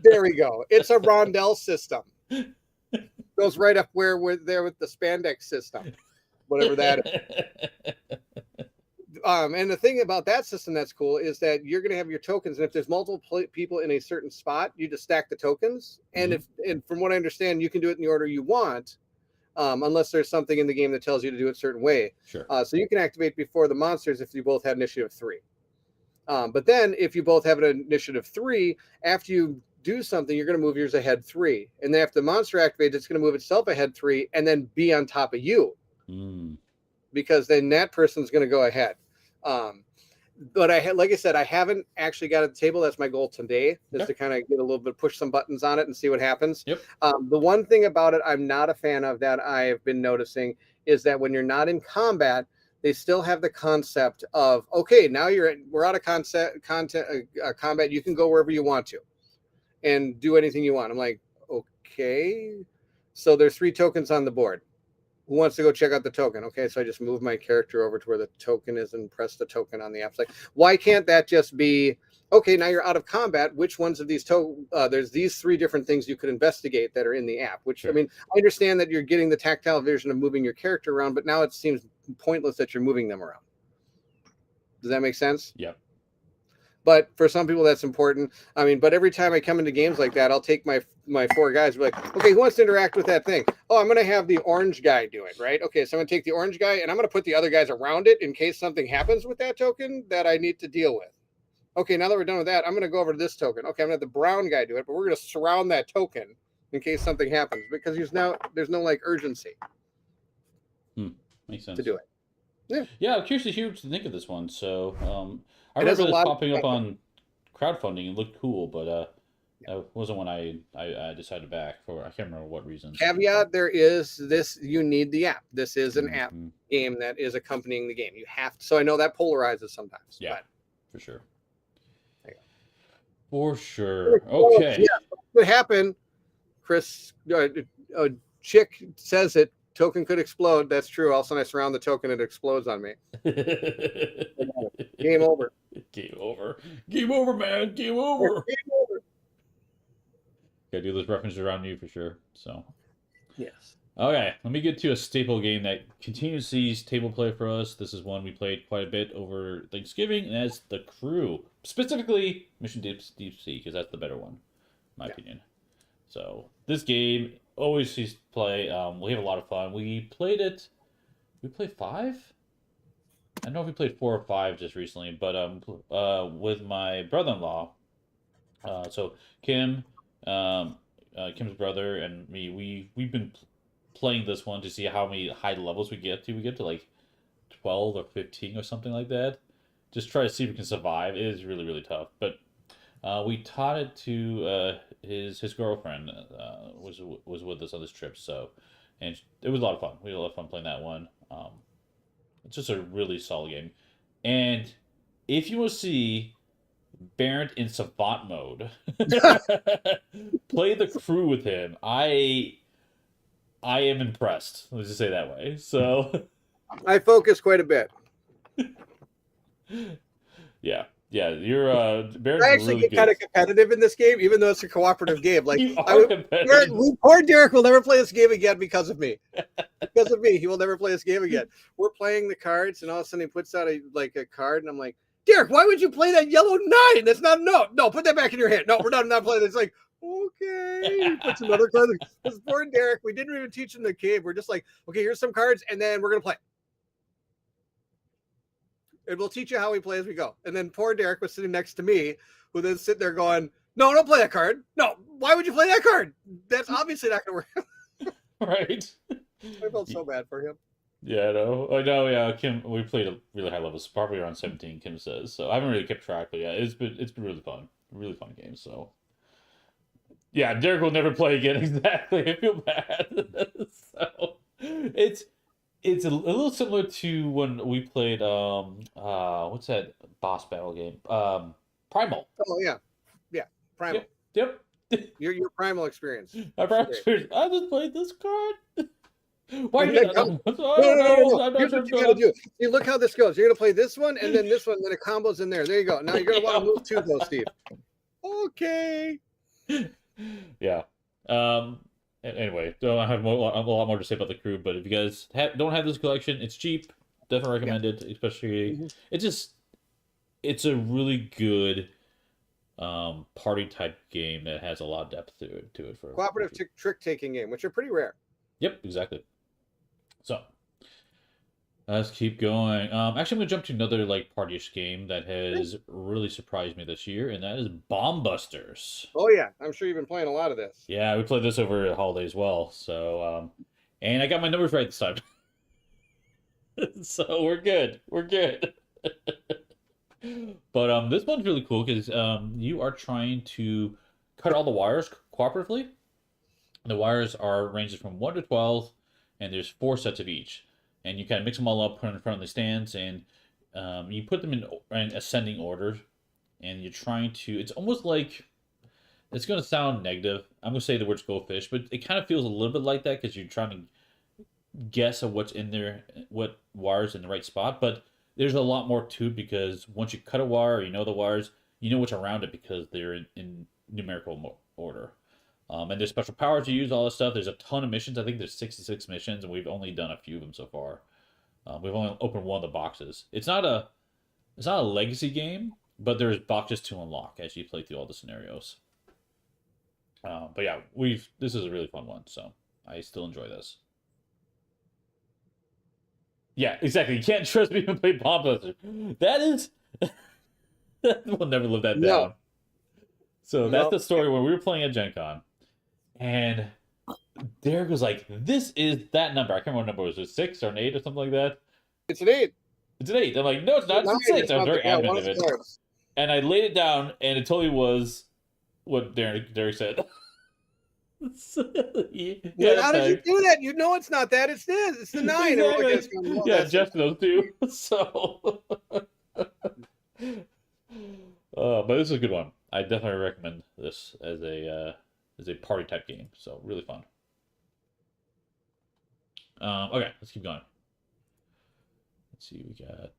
There we go. It's a rondelle system. Goes right up where we're there with the spandex system, whatever that is. And the thing about that system that's cool is that you're going to have your tokens, and if there's multiple people in a certain spot, you just stack the tokens. And and from what I understand, you can do it in the order you want. Unless there's something in the game that tells you to do it a certain way. Sure. So you can activate before the monsters if you both have initiative 3. But then if you both have an initiative 3, after you do something, you're going to move yours ahead 3. And then after the monster activates, it's going to move itself ahead 3 and then be on top of you. Because then that person's going to go ahead. But like I said, I haven't actually got at the table. That's my goal today, is to kind of get a little bit, push some buttons on it and see what happens. Yep. The one thing about it I'm not a fan of that I've been noticing is that when you're not in combat, they still have the concept of, okay, now we're out of combat. You can go wherever you want to and do anything you want. I'm like, okay. So there's 3 tokens on the board. Who wants to go check out the token? Okay, so I just move my character over to where the token is and press the token on the app. It's like, why can't that just be, okay, now you're out of combat. Which ones of these there's these 3 different things you could investigate that are in the app, which, I mean, I understand that you're getting the tactile vision of moving your character around, but now it seems pointless that you're moving them around. Does that make sense? Yep. But for some people, that's important. I mean, but every time I come into games like that, I'll take my 4 guys and be like, okay, who wants to interact with that thing? Oh, I'm going to have the orange guy do it, right? Okay, so I'm going to take the orange guy, and I'm going to put the other guys around it in case something happens with that token that I need to deal with. Okay, now that we're done with that, I'm going to go over to this token. Okay, I'm going to have the brown guy do it, but we're going to surround that token in case something happens, because there's no like urgency. Makes sense. To do it. Yeah, I'm curious to hear what you think of this one. So, I remember this popping up on crowdfunding. It looked cool, but that wasn't one I decided to back for. I can't remember what reason. Caveat: there is this. You need the app. This is an app game that is accompanying the game. You have to. So I know that polarizes sometimes. Yeah, but. For sure. For sure. Okay. Yeah. What happened? Chris, Chick says it. Token could explode. That's true. All of a sudden, I surround the token, it explodes on me. Game over. Game over. Game over, man. Game over. Game over. Gotta do those references around you for sure. So. Yes. Okay, let me get to a staple game that continues to see table play for us. This is one we played quite a bit over Thanksgiving, and that's The Crew. Specifically, Mission Deep Sea, because that's the better one, in my opinion. So, this game always sees play. We have a lot of fun. We played 5? I don't know if we played 4 or 5 just recently, but with my brother-in-law. So, Kim, Kim's brother, and me, we've been playing this one to see how many high levels we get to. We get to like 12 or 15 or something like that. Just try to see if we can survive. It is really, really tough. But we taught it to his girlfriend was with us on this trip. So, and it was a lot of fun. We had a lot of fun playing that one. It's just a really solid game. And if you will see Bairnt in savant mode, play The Crew with him. I am impressed. Let's just say it that way. So I focus quite a bit. Yeah. You're I actually really get kind of competitive in this game, even though it's a cooperative game. Like competitive. Poor Derek will never play this game again because of me. Because of me, he will never play this game again. We're playing the cards, and all of a sudden he puts out a card, and I'm like, Derek, why would you play that yellow 9? That's not no. Put that back in your hand. No, we're not playing. It's like, okay. He puts another card. This poor Derek. We didn't even teach him the cave. We're just like, okay, here's some cards, and then we're gonna play. And we'll teach you how we play as we go. And then poor Derek was sitting next to me, who then sit there going, no, don't play that card. No, why would you play that card? That's obviously not going to work. Right. I felt so bad for him. Yeah, I know. Yeah, Kim, we played a really high level, probably around 17. Kim says so. I haven't really kept track, but yeah, it's been really fun game. So yeah, Derek will never play again. Exactly. I feel bad. So it's a little similar to when we played what's that boss battle game? Primal. Oh yeah. Primal. Yep. Your Primal experience. My Primal experience. I just played this card. Why No. Here's what you gotta do. You look how this goes. You're gonna play this one and then this one, then it combos in there. There you go. Now you're gonna want to move two though, Steve. Okay. Yeah. Anyway, I have a lot more to say about the crew, but if you guys don't have this collection, it's cheap. Definitely recommend it, especially it's a really good party type game that has a lot of depth to it for Cooperative trick taking game, which are pretty rare. Yep, exactly. So let's keep going. Actually, I'm gonna jump to another like partyish game that has really surprised me this year, and that is Bomb Busters. Oh yeah, I'm sure you've been playing a lot of this. Yeah, we played this over the holiday as well. So, and I got my numbers right this time. So we're good. But this one's really cool because you are trying to cut all the wires cooperatively. The wires are ranges from 1 to 12, and there's 4 sets of each. And you kind of mix them all up, put them in front of the stands, and you put them in ascending order. And you're trying to, it's almost like, it's going to sound negative. I'm going to say the word goldfish, but it kind of feels a little bit like that because you're trying to guess at what's in there, what wire's in the right spot. But there's a lot more to it because once you cut a wire, you know the wires, you know what's around it because they're in numerical order. And there's special powers to use, all this stuff. There's a ton of missions. I think there's 66 missions, and we've only done a few of them so far. We've only opened one of the boxes. It's not a legacy game, but there's boxes to unlock as you play through all the scenarios. But yeah, this is a really fun one, so I still enjoy this. Yeah, exactly. You can't trust me to play Bomb Buster. That is... We'll never live that down. So that's the story where we were playing at Gen Con. And Derek was like, this is that number. I can't remember what number it was. 6 or an 8 or something like that? It's an 8. It's an 8. I'm like, no, it's not. It's a 6. I was very adamant of it. And I laid it down, and it totally was what Derek said. How did you do that? You know it's not that. It's this. It's the 9. Exactly. Yeah, Jeff knows too. So, but this is a good one. I definitely recommend this as a party type game. So really fun. Okay, let's keep going. Let's see, we got.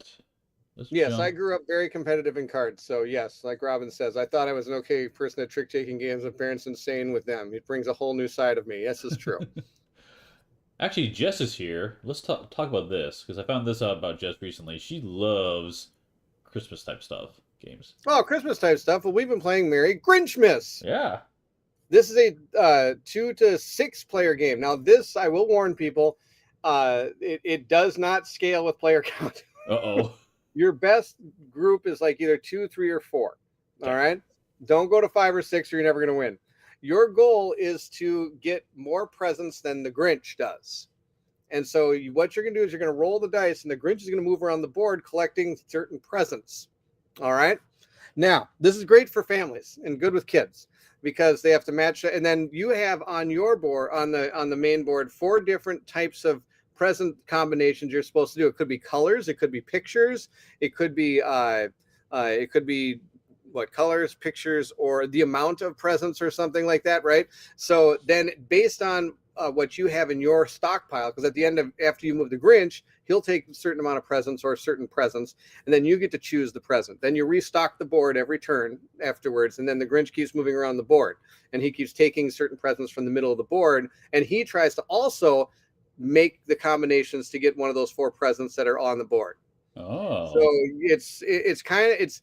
Yes, I grew up very competitive in cards. So yes, like Robin says, I thought I was an okay person at trick-taking games, but Bairnt's insane with them. It brings a whole new side of me. Yes, it's true. Actually, Jess is here. Let's talk about this, because I found this out about Jess recently. She loves Christmas type stuff, games. Oh, Christmas type stuff. Well, we've been playing Merry Grinchmas. Yeah. This is a 2 to 6 player game. Now, this, I will warn people, it does not scale with player count. Uh-oh. Your best group is like either 2, 3, or 4. Okay. All right. Don't go to 5 or 6 or you're never going to win. Your goal is to get more presents than the Grinch does. And so what you're going to do is you're going to roll the dice and the Grinch is going to move around the board collecting certain presents. All right. Now, this is great for families and good with kids because they have to match. And then you have on your board, on the main board, 4 different types of present combinations you're supposed to do. It could be colors, it could be pictures, it could be what colors, pictures, or the amount of presents or something like that, right? So then based on what you have in your stockpile, because at the end of after you move the Grinch, he'll take a certain amount of presents or certain presents, and then you get to choose the present. Then you restock the board every turn afterwards, and then the Grinch keeps moving around the board, and he keeps taking certain presents from the middle of the board, and he tries to also make the combinations to get one of those 4 presents that are on the board. So Oh, it's kind of it's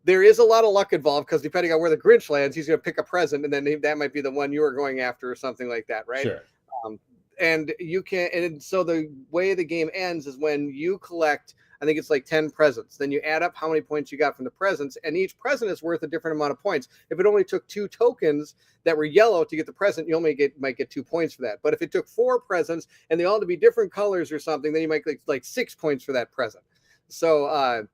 there is a lot of luck involved because depending on where the Grinch lands, he's going to pick a present, and then that might be the one you were going after or something like that, right? sure. Um, and you can, and so the way the game ends is when you collect, I think it's like 10 presents. Then you add up how many points you got from the presents, and each present is worth a different amount of points. If it only took 2 tokens that were yellow to get the present, you only might get 2 points for that. But if it took 4 presents and they all had to be different colors or something, then you might get like 6 points for that present. So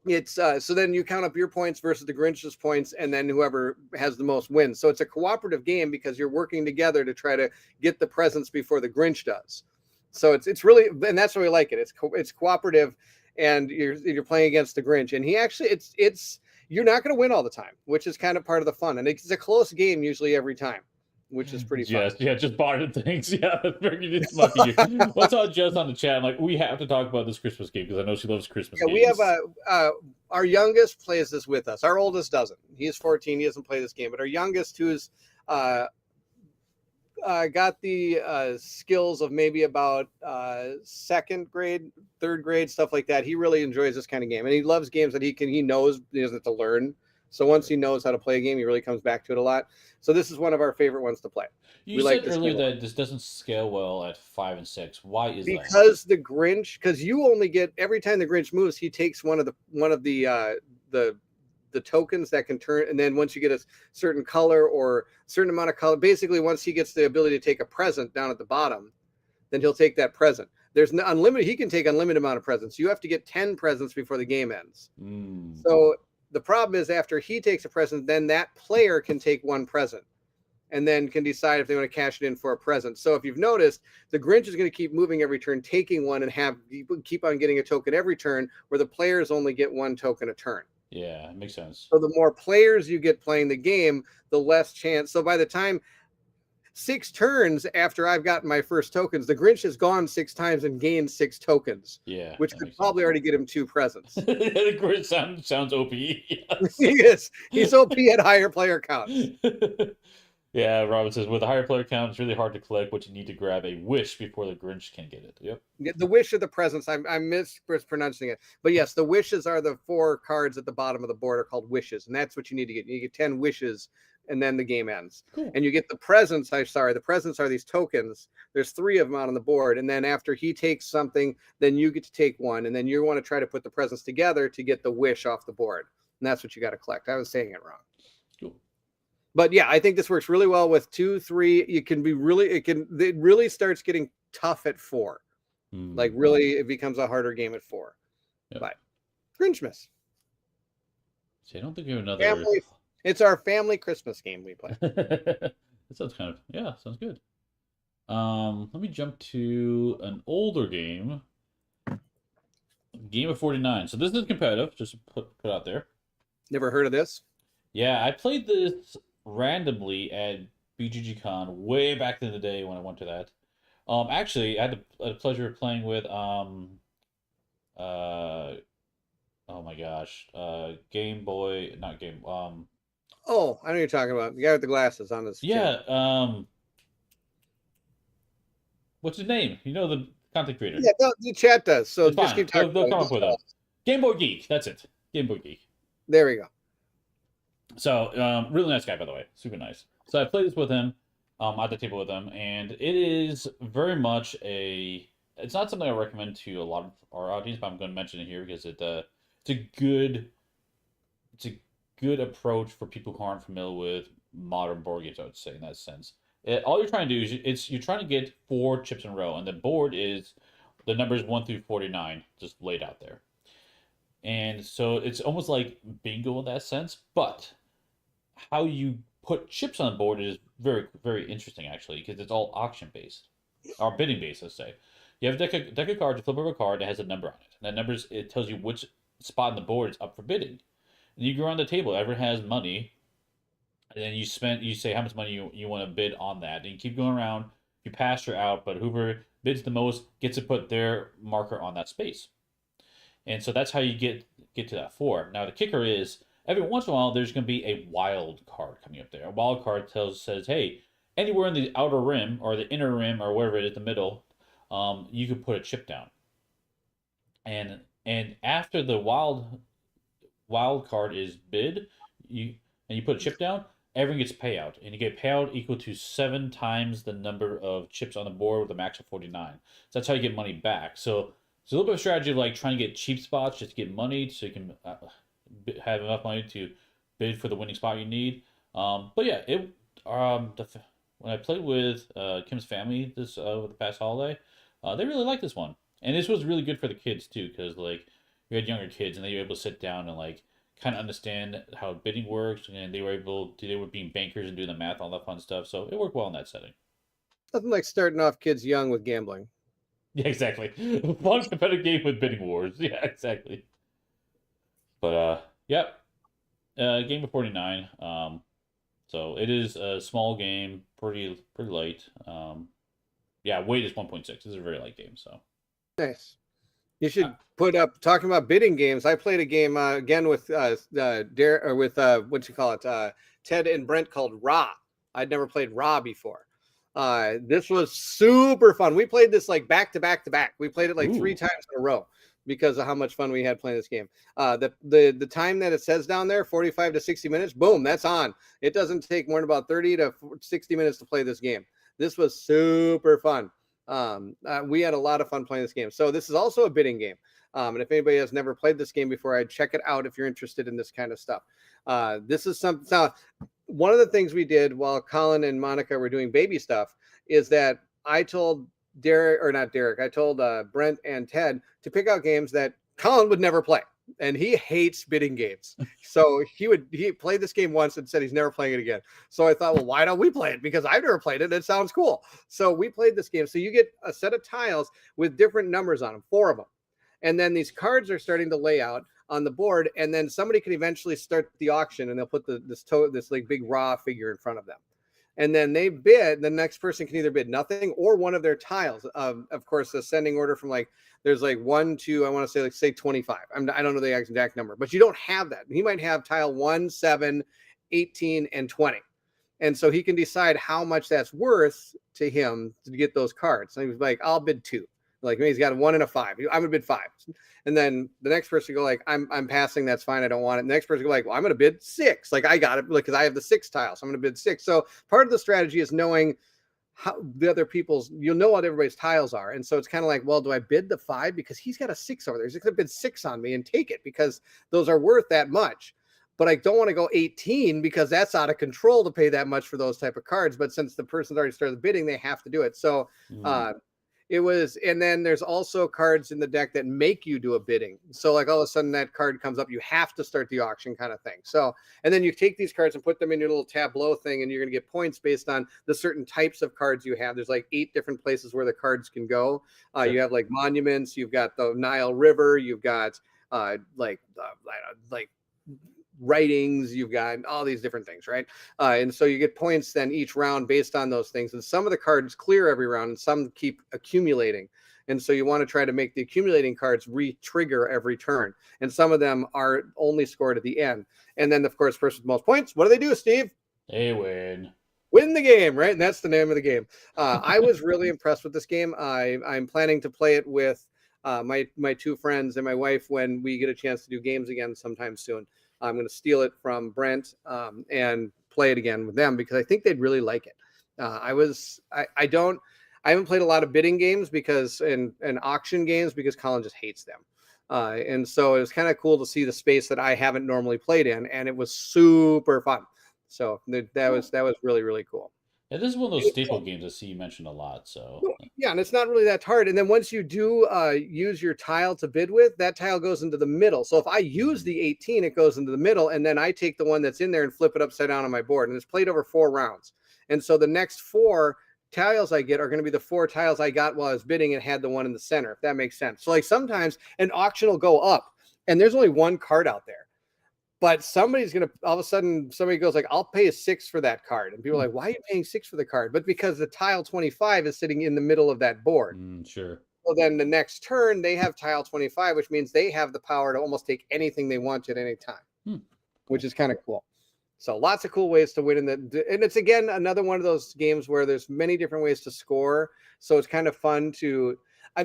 it's so then you count up your points versus the Grinch's points, and then whoever has the most wins. So it's a cooperative game because you're working together to try to get the presents before the Grinch does. So it's really, and that's why we like it. It's cooperative, and you're playing against the Grinch, and he actually it's you're not going to win all the time, which is kind of part of the fun, and it's a close game usually every time, which is pretty fun. Yes, yeah, just bartered things. Yeah, it's mucking you. What's on Jess on the chat? I'm like, we have to talk about this Christmas game because I know she loves Christmas Yeah, we have games. our youngest plays this with us. Our oldest doesn't. He's 14. He doesn't play this game, but our youngest, who's uh, got the skills of maybe about second grade, third grade, stuff like that. He really enjoys this kind of game, and he loves games that he knows he doesn't have to learn. So once he knows how to play a game, he really comes back to it a lot. So this is one of our favorite ones to play. You We like said this earlier game a lot. that this doesn't scale well at 5 and 6. Why is that? Because the Grinch, because you only get every time the Grinch moves, he takes one of the the tokens that can turn, and then once you get a certain color or certain amount of color, basically once he gets the ability to take a present down at the bottom, then he'll take that present. There's no unlimited. He can take unlimited amount of presents. You have to get 10 presents before the game ends. Mm. So the problem is after he takes a present, then that player can take one present and then can decide if they want to cash it in for a present. So if you've noticed, the Grinch is going to keep moving every turn, taking one, and keep on getting a token every turn, where the players only get one token a turn. Yeah, it makes sense. So the more players you get playing the game, the less chance. So by the time 6 turns after I've gotten my first tokens, the Grinch has gone 6 times and gained 6 tokens, Yeah, which that could makes sense. probably already get him 2 presents. The grid sounds OP. He's OP at higher player counts. Yeah, Robin says with a higher player count, it's really hard to collect what you need to grab a wish before the Grinch can get it. Yep. The wish of the presents. I'm mispronouncing it, but yes, the wishes are the 4 cards at the bottom of the board are called wishes, and that's what you need to get. You get 10 wishes, and then the game ends. Cool. And you get the presents. The presents are these tokens. There's 3 of them out on the board, and then after he takes something, then you get to take one, and then you want to try to put the presents together to get the wish off the board, and that's what you got to collect. I was saying it wrong. Cool. But yeah, I think this works really well with 2, 3. It really starts getting tough at 4. Like really, it becomes a harder game at 4. Yep. But Grinchmas. See, I don't think we have another. It's our family Christmas game we play. That sounds sounds good. Let me jump to an older game. Game of 49. So this is competitive, just put out there. Never heard of this? Yeah, I played this randomly at BGGCon way back in the day when I went to that. Actually, I had the pleasure of playing with oh my gosh, Game Boy, not Game. Oh, I know what you're talking about. The guy with the glasses on his. Yeah. Chin. What's his name? You know, the content creator. Yeah, the chat does. So it's just fine. keep talking. They'll come up with it. Game Boy Geek. That's it. Game Boy Geek. There we go. So, really nice guy, by the way. Super nice. So I played this with him, at the table with him, and it is very much it's not something I recommend to a lot of our audience, but I'm going to mention it here because it's a good approach for people who aren't familiar with modern board games, I would say, in that sense. All you're trying to do is you're trying to get 4 chips in a row, and the board is the numbers 1 through 49 just laid out there. And so it's almost like bingo in that sense, but how you put chips on the board is very, very interesting, actually, because it's all auction based, or bidding based, let's say. You have a deck of cards, you flip over a card that has a number on it. And that it tells you which spot in the board is up for bidding. And you go around the table, everyone has money, and then you say how much money you want to bid on that. And you keep going around, you pass her out, but whoever bids the most gets to put their marker on that space. And so that's how you get to that 4. Now the kicker is every once in a while there's going to be a wild card coming up there. A wild card says, hey, anywhere in the outer rim or the inner rim or wherever it is, the middle, you could put a chip down. And and after the wild card is bid, you put a chip down, everyone gets payout, and you get payout equal to 7 times the number of chips on the board with a max of 49. So that's how you get money back. So it's a little bit of strategy of like trying to get cheap spots just to get money, so you can have enough money to bid for the winning spot you need. But yeah, when I played with Kim's family this over the past holiday, they really liked this one, and this was really good for the kids too, because like we had younger kids and they were able to sit down and like kind of understand how bidding works, and they were being bankers and doing the math, all that fun stuff. So it worked well in that setting. Nothing like starting off kids young with gambling. Yeah, exactly. Fun competitive game with bidding wars. Yeah, exactly. But yep. Game of 49. So it is a small game, pretty light. Yeah, weight is 1.6. This is a very light game. So Nice. You should put up talking about bidding games. I played a game again with what you call it, Ted and Brent called Ra. I'd never played Ra before. This was super fun. We played this like back to back to back. We played it like 3 times in a row because of how much fun we had playing this game. The time that it says down there, 45 to 60 minutes, boom, that's on. It doesn't take more than about 30 to 60 minutes to play this game. This was super fun. We had a lot of fun playing this game. So this is also a bidding game. And if anybody has never played this game before, I'd check it out if you're interested in this kind of stuff. This is one of the things we did while Colin and Monica were doing baby stuff is that I told I told Brent and Ted to pick out games that Colin would never play. And he hates bidding games. So he played this game once and said he's never playing it again. So I thought, well, why don't we play it? Because I've never played it. It sounds cool. So we played this game. So you get a set of tiles with different numbers on them, 4 of them. And then these cards are starting to lay out on the board. And then somebody can eventually start the auction and they'll put this like big Ra figure in front of them. And then they bid. The next person can either bid nothing or one of their tiles. Of course, ascending order from like there's like 1 to I want to say like say 25. I don't know the exact number, but you don't have that. He might have tile 1, 7, 18, and 20, and so he can decide how much that's worth to him to get those cards. So he was like, "I'll bid 2." Like maybe he's got a 1 and a 5. I'm gonna bid 5, and then the next person go like, "I'm passing. That's fine. I don't want it." And the next person go like, "Well, I'm gonna bid 6. Like I got it because I have the 6 tiles. So I'm gonna bid 6." So part of the strategy is knowing how the other people's, you'll know what everybody's tiles are. And so it's kind of like, well, do I bid the 5 because he's got a 6 over there? He's gonna bid 6 on me and take it because those are worth that much. But I don't want to go 18 because that's out of control to pay that much for those type of cards. But since the person's already started bidding, they have to do it. So it was, and then there's also cards in the deck that make you do a bidding. So like all of a sudden that card comes up, you have to start the auction kind of thing. So, and then you take these cards and put them in your little tableau thing, and you're going to get points based on the certain types of cards you have. There's like 8 different places where the cards can go. Sure. You have like monuments, you've got the Nile River, you've got like writings, you've got all these different things, right? And so you get points then each round based on those things. And some of the cards clear every round and some keep accumulating. And so you want to try to make the accumulating cards re-trigger every turn. And some of them are only scored at the end. And then, of course, person with most points, what do, Steve? They win. Win the game, right? And that's the name of the game. I was really impressed with this game. I'm planning to play it with my 2 friends and my wife when we get a chance to do games again sometime soon. I'm going to steal it from Brent and play it again with them because I think they'd really like it. I haven't played a lot of bidding games and auction games because Colin just hates them. And so it was kind of cool to see the space that I haven't normally played in, and it was super fun. So that was really, really cool. Yeah, this is one of those staple games I see you mentioned a lot. So yeah, and it's not really that hard. And then once you do use your tile to bid with, that tile goes into the middle. So if I use the 18, it goes into the middle, and then I take the one that's in there and flip it upside down on my board. And it's played over 4 rounds. And so the next 4 tiles I get are going to be the 4 tiles I got while I was bidding and had the one in the center, if that makes sense. So like sometimes an auction will go up, and there's only 1 card out there. But somebody's going to, all of a sudden, somebody goes like, I'll pay a 6 for that card. And people are like, why are you paying 6 for the card? But because the tile 25 is sitting in the middle of that board. Sure. So then the next turn, they have tile 25, which means they have the power to almost take anything they want at any time, which is kind of cool. So lots of cool ways to win. And it's, again, another one of those games where there's many different ways to score. So it's kind of fun to,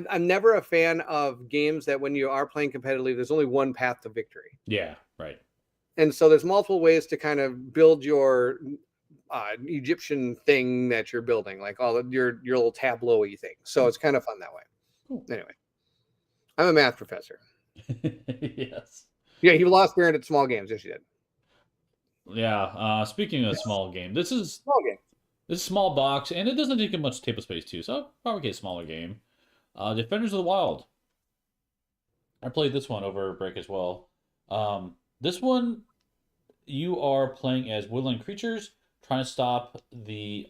I'm never a fan of games that when you are playing competitively, there's only one path to victory. Yeah, right. And so there's multiple ways to kind of build your Egyptian thing that you're building, like all of your little tableau-y thing. So it's kind of fun that way. Cool. Anyway, I'm a math professor. Yes. Yeah, he lost Bairnt at small games. Yes, he did. Yeah. Speaking of small game, this is Small game. this small box, and it doesn't take up much table space too, so I'll probably get a smaller game. Defenders of the Wild. I played this one over break as well. This one, you are playing as woodland creatures, trying to stop the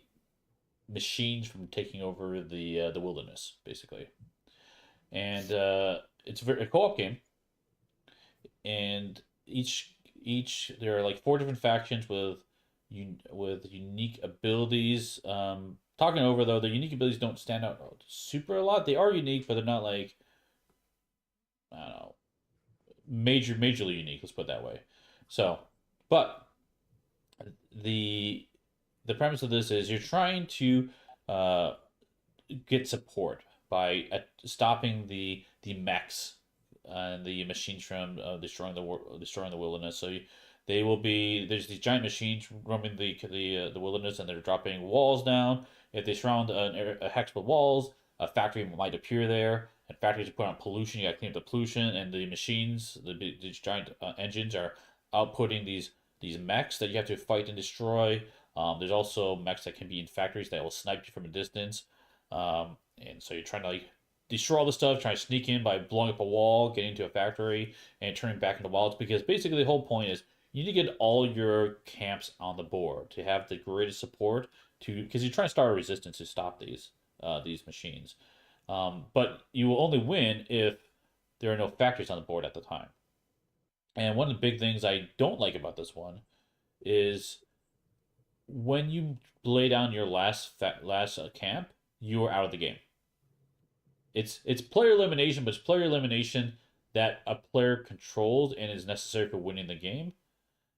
machines from taking over the wilderness, basically. And it's a co-op game, and each there are like 4 different factions with unique abilities. Talking over though, the unique abilities don't stand out super a lot. They are unique, but they're not like, I don't know, majorly unique. Let's put it that way. So, but the premise of this is you're trying to get support by stopping the mechs and the machines from destroying the wilderness. So there's these giant machines roaming the wilderness, and they're dropping walls down. If they surround a hex with walls, a factory might appear there. And factories put on pollution. You got to clean up the pollution, and the machines, these giant engines, are outputting these mechs that you have to fight and destroy. There's also mechs that can be in factories that will snipe you from a distance. And so you're trying to like destroy all the stuff, trying to sneak in by blowing up a wall, getting into a factory, and turning back into wilds. Because basically the whole point is you need to get all your camps on the board to have the greatest support because you're trying to start a resistance to stop these machines. But you will only win if there are no factories on the board at the time. And one of the big things I don't like about this one is when you lay down your last camp, you are out of the game. It's player elimination, but it's player elimination that a player controls and is necessary for winning the game.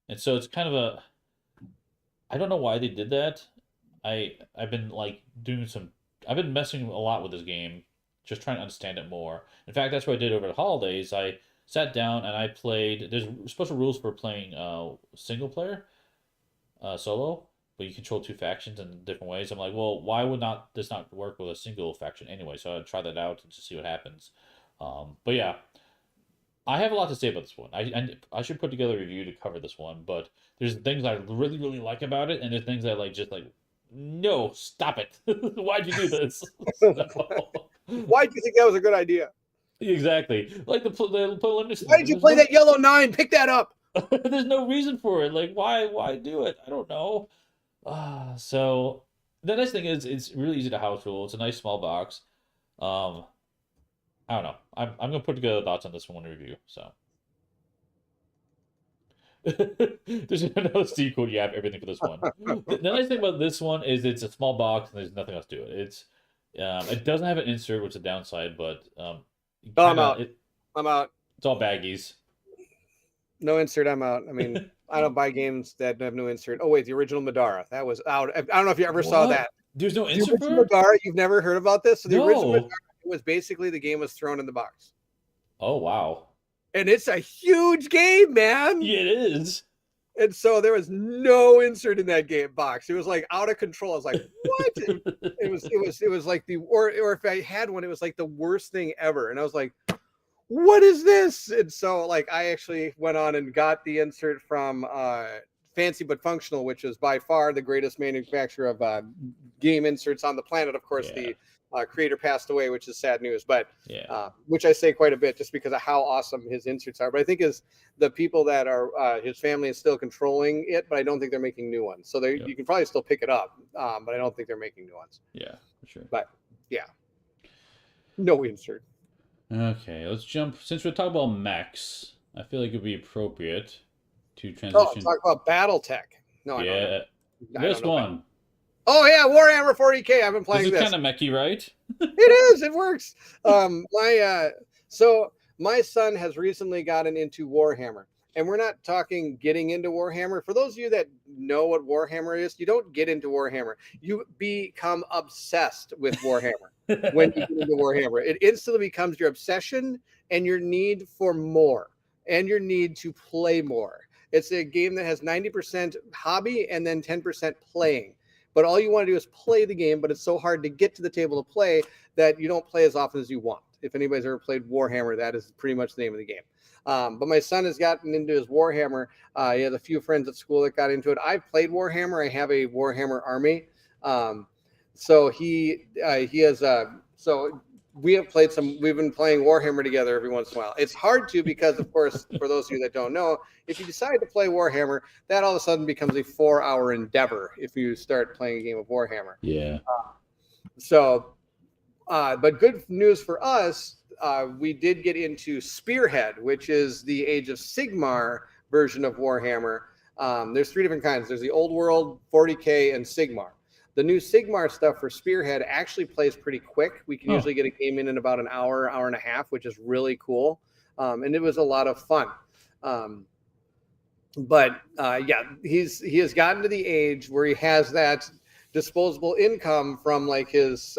And so it's kind of I don't know why they did that. I've been like I've been messing a lot with this game, just trying to understand it more. In fact, that's what I did over the holidays. I sat down and I played. There's special rules for playing single player, solo, but you control 2 factions in different ways. I'm like, well, why would this not work with a single faction anyway? So I tried that out to see what happens. But yeah, I have a lot to say about this one. I should put together a review to cover this one, but there's things I really, really like about it, and there's things I no, stop it. Why'd you do this? Why'd you think that was a good idea? Exactly. Like the limits. Why did you play that yellow 9? Pick that up. There's no reason for it. Like, why do it? I don't know. So the nice thing is it's really easy to house rule. It's a nice small box. I don't know. I'm gonna put together thoughts on this one in review. So there's no sequel. You have everything for this one. The nice thing about this one is it's a small box and there's nothing else to it. It doesn't have an insert, which is a downside, but I'm out. I'm out. It's all baggies. No insert. I'm out. I mean, I don't buy games that have no insert. Oh wait, the original Madara that was out. I don't know if you ever saw that. There's no insert for it? Madara. You've never heard about this? So the original No. Madara was basically the game was thrown in the box. Oh wow. And it's a huge game, man. Yeah, it is. And so there was no insert in that game box. It was like out of control. I was like, what? it was like or if I had one, it was like the worst thing ever. And I was like, what is this? And so like I actually went on and got the insert from Fancy But Functional, which is by far the greatest manufacturer of game inserts on the planet. Of course, the creator passed away, which is sad news, but which I say quite a bit just because of how awesome his inserts are. But I think is the people that are his family is still controlling it, but I don't think they're making new ones. So you can probably still pick it up, but I don't think they're making new ones. Yeah, for sure. But yeah, no insert. Okay, let's jump. Since we're talking about mechs, I feel like it would be appropriate to transition. Oh, talk about BattleTech. No, yeah, this one. Oh yeah, Warhammer 40K. I've been playing this. This is kind of mechy, right? It is. It works. So my son has recently gotten into Warhammer, And we're not talking getting into Warhammer. For those of you that know what Warhammer is, you don't get into Warhammer. You become obsessed with Warhammer when you get into Warhammer. It instantly becomes your obsession and your need for more and your need to play more. It's a game that has 90% hobby and then 10% playing. But all you want to do is play the game, but it's so hard to get to the table to play that you don't play as often as you want. If anybody's ever played Warhammer, that is pretty much the name of the game. But my son has gotten into his Warhammer. He has a few friends at school that got into it. I've played Warhammer. I have a Warhammer army. So he has so we have played some. We've been playing Warhammer together every once in a while. It's hard to because, of course, for those of you that don't know, if you decide to play Warhammer, that all of a sudden becomes a 4-hour endeavor if you start playing a game of Warhammer. Yeah. But good news for us, we did get into Spearhead, which is the Age of Sigmar version of Warhammer. There's 3 different kinds. There's the Old World, 40K, and Sigmar. The new Sigmar stuff for Spearhead actually plays pretty quick. We can usually get a game in about an hour, hour and a half, which is really cool. And it was a lot of fun. He has gotten to the age where he has that disposable income from like his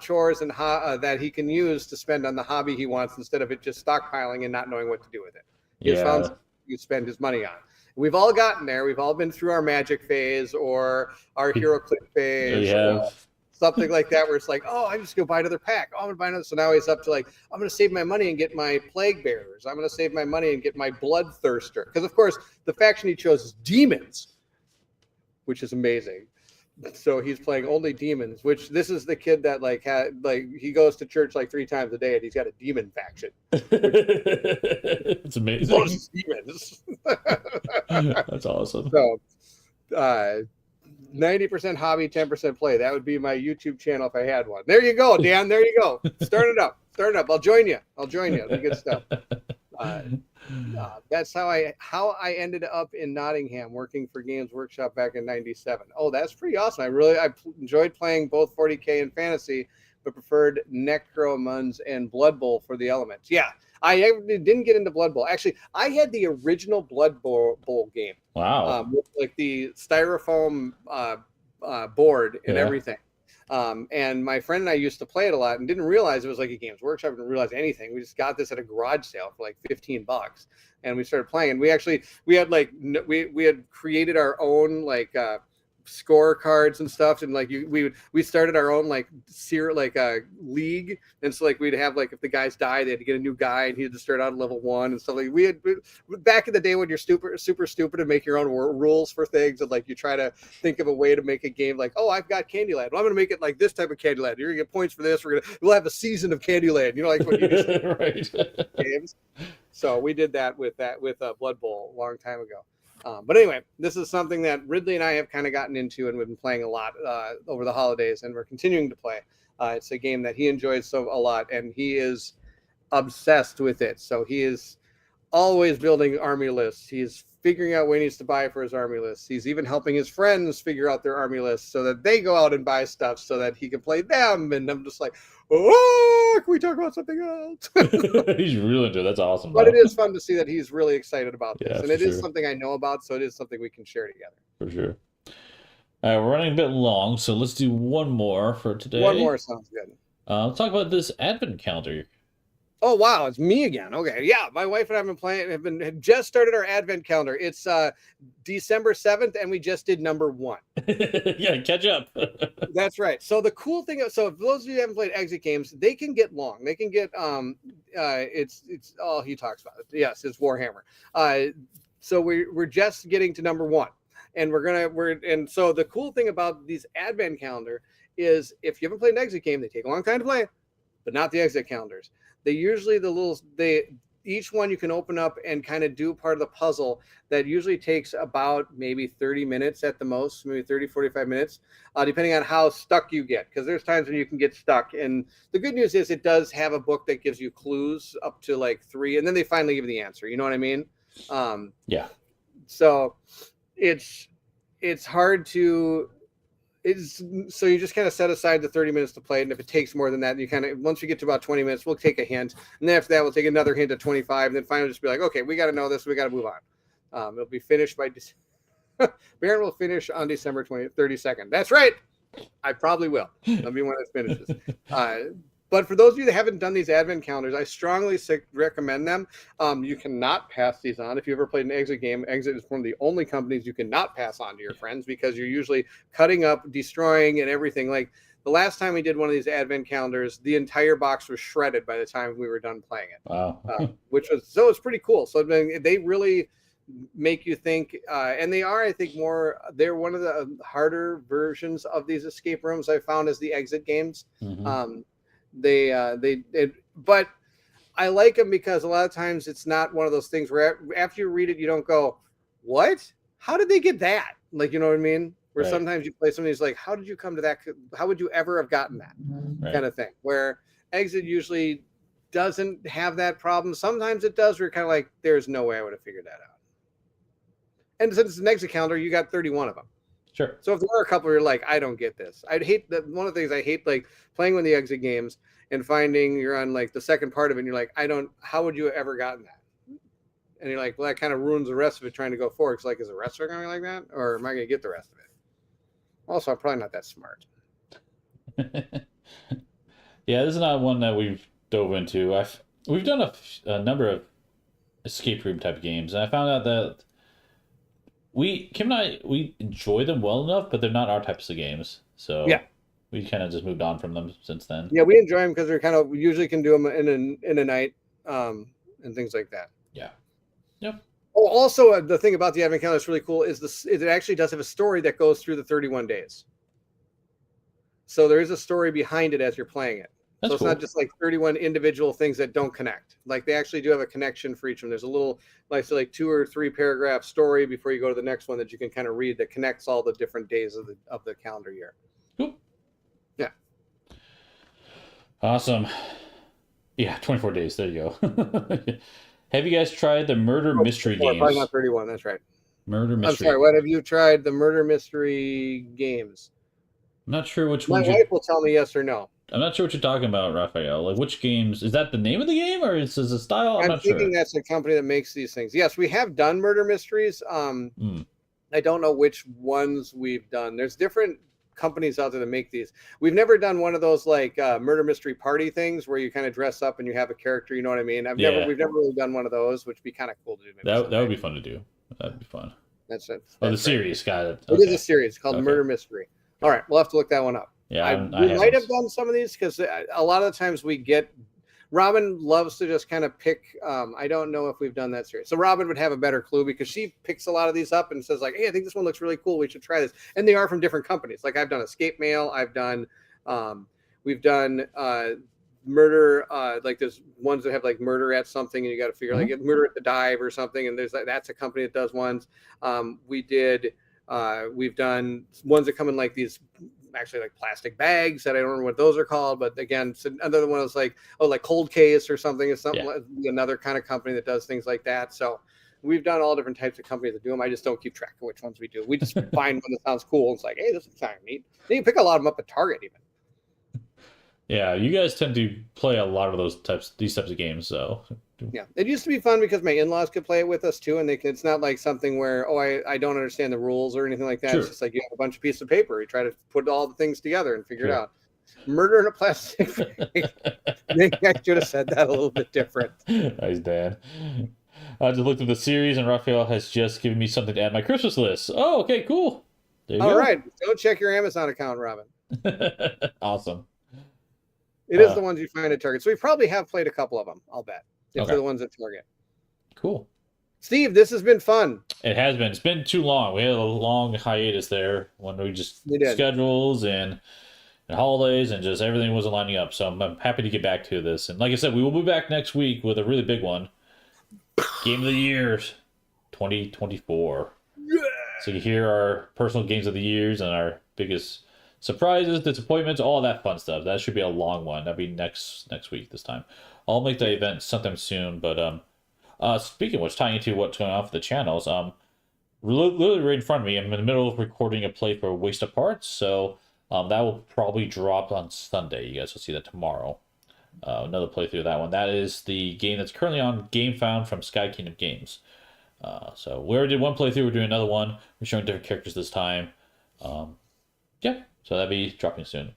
chores and that he can use to spend on the hobby he wants instead of it just stockpiling and not knowing what to do with it. He has found something to spend his money on. We've all gotten there. We've all been through our magic phase or our hero click phase or something like that, where it's like, oh, I'm just going to buy another pack. Oh, I'm going to buy another. So now he's up to like, I'm going to save my money and get my plague bearers. I'm going to save my money and get my bloodthirster. Because, of course, the faction he chose is demons, which is amazing. So he's playing only demons, which this is the kid that he goes to church like 3 times a day and he's got a demon faction. It's amazing. Most demons. That's awesome. So 90% hobby, 10% play. That would be my YouTube channel if I had one. There you go, Dan. There you go. Start it up. I'll join you. It'll be good stuff. That's how I ended up in Nottingham working for Games Workshop back in '97. Oh, that's pretty awesome. I enjoyed playing both 40K and Fantasy, but preferred Necromans and Blood Bowl for the elements. Yeah, I didn't get into Blood Bowl. Actually, I had the original Blood Bowl game. Wow. With like the styrofoam board and everything. And my friend and I used to play it a lot and didn't realize it was like a Games Workshop. Didn't realize anything. We just got this at a garage sale for like $15, and we started playing. We had created our own scorecards and stuff, and we started our own league, and so we'd have if the guys die, they had to get a new guy, and he had to start out at level 1 and stuff. We had back in the day when you're super stupid and make your own rules for things, and you try to think of a way to make a game I've got Candyland. Well, I'm gonna make it like this type of Candyland. You're gonna get points for this. We'll have a season of Candyland. What you just right. games. So we did that with Blood Bowl a long time ago. But anyway, this is something that Ridley and I have kind of gotten into, and we've been playing a lot over the holidays, and we're continuing to play. It's a game that he enjoys a lot, and he is obsessed with it. So he is always building army lists. He's figuring out what he needs to buy for his army lists. He's even helping his friends figure out their army lists so that they go out and buy stuff so that he can play them. And I'm just like, oh, can we talk about something else? He's really into it. That's awesome. But it is fun to see that he's really excited about this. Yeah, and it is something I know about, so it is something we can share together. For sure. We're running a bit long, so let's do one more for today. One more sounds good. Let's talk about this advent calendar. Oh, wow, it's me again. Okay, yeah, my wife and I have just started our advent calendar. It's December 7th, and we just did number 1. Yeah, catch up. That's right. So the cool thing, so if those of you who haven't played exit games, they can get long. They can get it's all he talks about. Yes, it's Warhammer. So we're just getting to number 1, and so the cool thing about these advent calendar is if you haven't played an exit game, they take a long time to play, but not the exit calendars. They usually each one you can open up and kind of do part of the puzzle that usually takes about maybe 30 minutes at the most, maybe 30, 45 minutes, depending on how stuck you get. Because there's times when you can get stuck. And the good news is it does have a book that gives you clues up to 3, and then they finally give you the answer. You know what I mean? Yeah. So it's hard to It's so you just kind of set aside the 30 minutes to play, and if it takes more than that, you kind of once you get to about 20 minutes, we'll take a hint, and then after that, we'll take another hint at 25, and then finally just be like, okay, we got to know this, we got to move on. It'll be finished by Bairnt will finish on December 32nd. That's right. I probably will. That'll be when it finishes. But for those of you that haven't done these advent calendars, I strongly recommend them. You cannot pass these on. If you ever played an Exit game, Exit is one of the only companies you cannot pass on to your friends because you're usually cutting up, destroying, and everything. Like the last time we did one of these advent calendars, the entire box was shredded by the time we were done playing it. Wow. It's pretty cool. So they really make you think, and they are, I think, they're one of the harder versions of these escape rooms I found as the Exit games. Mm-hmm. But I like them because a lot of times it's not one of those things where after you read it, you don't go, what? How did they get that? Like, you know what I mean? Where sometimes you play something that's like, how did you come to that? How would you ever have gotten that kind of thing? Where Exit usually doesn't have that problem. Sometimes it does. We're kind of like, there's no way I would have figured that out. And since it's an Exit calendar, you got 31 of them. Sure. So if there are a couple you're like, I don't get this. I'd hate that. One of the things I hate, like playing with the Exit games and finding you're on like the second part of it and you're like, how would you have ever gotten that? And you're like, well, that kind of ruins the rest of it trying to go forward. It's like, is the rest of it going to be like that? Or am I going to get the rest of it? Also, I'm probably not that smart. Yeah, this is not one that we've dove into. We've done a number of escape room type games, and I found out that Kim and I enjoy them well enough, but they're not our types of games. So yeah, we kind of just moved on from them since then. Yeah, we enjoy them because we usually can do them in a night, and things like that. Yeah. Yep. Oh, also the thing about the Advent calendar that's really cool is it actually does have a story that goes through the 31 days. So there is a story behind it as you're playing it. That's so it's cool. not just like 31 individual things that don't connect. Like they actually do have a connection for each one. There's a little like 2 or 3 paragraph story before you go to the next one that you can kind of read that connects all the different days of the calendar year. Cool. Yeah. Awesome. Yeah, 24 days. There you go. Have you guys tried the murder mystery games? Probably not 31. That's right. Murder mystery. I'm sorry. What have you tried? The murder mystery games. I'm not sure which one. My wife will tell me yes or no. I'm not sure what you're talking about, Raphael. Like, which games? Is that the name of the game, or is this a style? I'm not sure. I'm thinking that's the company that makes these things. Yes, we have done murder mysteries. I don't know which ones we've done. There's different companies out there that make these. We've never done one of those like murder mystery party things where you kind of dress up and you have a character. You know what I mean? We've never really done one of those, which would be kind of cool to do. That would be fun to do. That'd be fun. That's it. Oh, the series, got it. Okay. It is a series called Murder Mystery. All right, we'll have to look that one up. Yeah, we might have done some of these because a lot of the times Robin loves to just kind of pick. I don't know if we've done that series. So Robin would have a better clue because she picks a lot of these up and says like, hey, I think this one looks really cool. We should try this. And they are from different companies. Like I've done Escape Mail. We've done murder. Like there's ones that have like murder at something and you got to figure like murder at the dive or something. And that's a company that does ones. We've done ones that come in like these actually like plastic bags that I don't know what those are called, but again, so another one is like Cold Case or something. It's something like another kind of company that does things like that. So we've done all different types of companies that do them. I just don't keep track of which ones we do. We just find one that sounds cool. It's like, hey, this is kind of neat. And you can pick a lot of them up at Target even. Yeah, you guys tend to play a lot of these types of games, so yeah, it used to be fun because my in-laws could play it with us too, and it's not like something where I don't understand the rules or anything like that. Sure. It's just like you have a bunch of pieces of paper, you try to put all the things together and figure it out. Murder in a plastic bag. Maybe I should have said that a little bit different. Nice, Dan. I just looked at the series, and Raphael has just given me something to add to my Christmas list. Oh, okay, cool. There you go. All right, go check your Amazon account, Robin. Awesome. It is the ones you find at Target. So we probably have played a couple of them, I'll bet. If they're the ones at Target. Cool. Steve, this has been fun. It has been. It's been too long. We had a long hiatus there when we schedules and holidays and just everything wasn't lining up. So I'm happy to get back to this. And like I said, we will be back next week with a really big one. Game of the Year 2024. Yeah. So you hear our personal games of the years and our biggest surprises, disappointments, all that fun stuff. That should be a long one. That'll be next week this time. I'll make the event sometime soon. But speaking of which, tying into what's going on for the channels, literally right in front of me. I'm in the middle of recording a play for Waste of Parts, so that will probably drop on Sunday. You guys will see that tomorrow. Another playthrough of that one. That is the game that's currently on Game Found from Sky Kingdom Games. So we already did one playthrough. We're doing another one. We're showing different characters this time. Yeah, so that'll be dropping soon.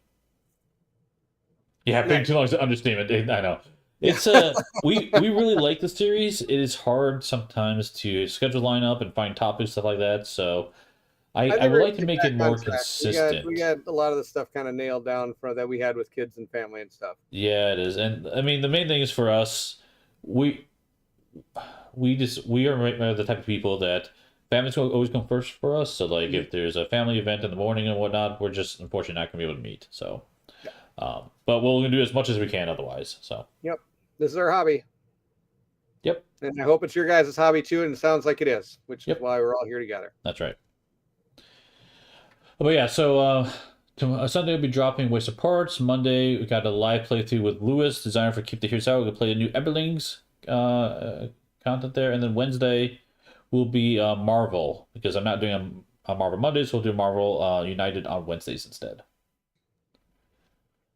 Yeah, being too long is an understatement. I know. It's we really like the series. It is hard sometimes to schedule line up and find topics, stuff like that. So I would like to make it more consistent. We got a lot of the stuff kind of nailed down for that we had with kids and family and stuff. Yeah, it is. And I mean, the main thing is for us, we are the type of people that families will always come first for us. So like if there's a family event in the morning and whatnot, we're just unfortunately not gonna be able to meet. So but we're gonna do as much as we can otherwise. So yep. This is our hobby. Yep. And I hope it's your guys' hobby too, and it sounds like it is, which is why we're all here together. That's right. But yeah, so Sunday we'll be dropping Waste of Parts. Monday we got a live playthrough with Lewis, designer for Keep the Heroes Out. We're gonna play the new Emberlings content there, and then Wednesday will be Marvel, because I'm not doing a Marvel Monday, so we'll do Marvel United on Wednesdays instead.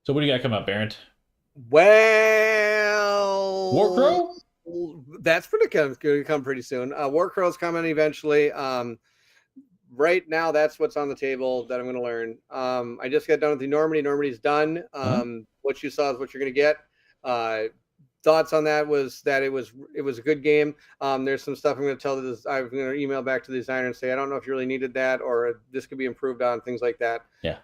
So what do you got coming up, Bairnt? Well, Warcrow? That's going to come pretty soon. Warcrow's coming eventually. Right now, that's what's on the table that I'm going to learn. I just got done with the Normandy. Normandy's done. What you saw is what you're going to get. Thoughts on that was that it was a good game. There's some stuff I'm going to tell this. I'm going to email back to the designer and say I don't know if you really needed that, or this could be improved on, things like that. Yeah.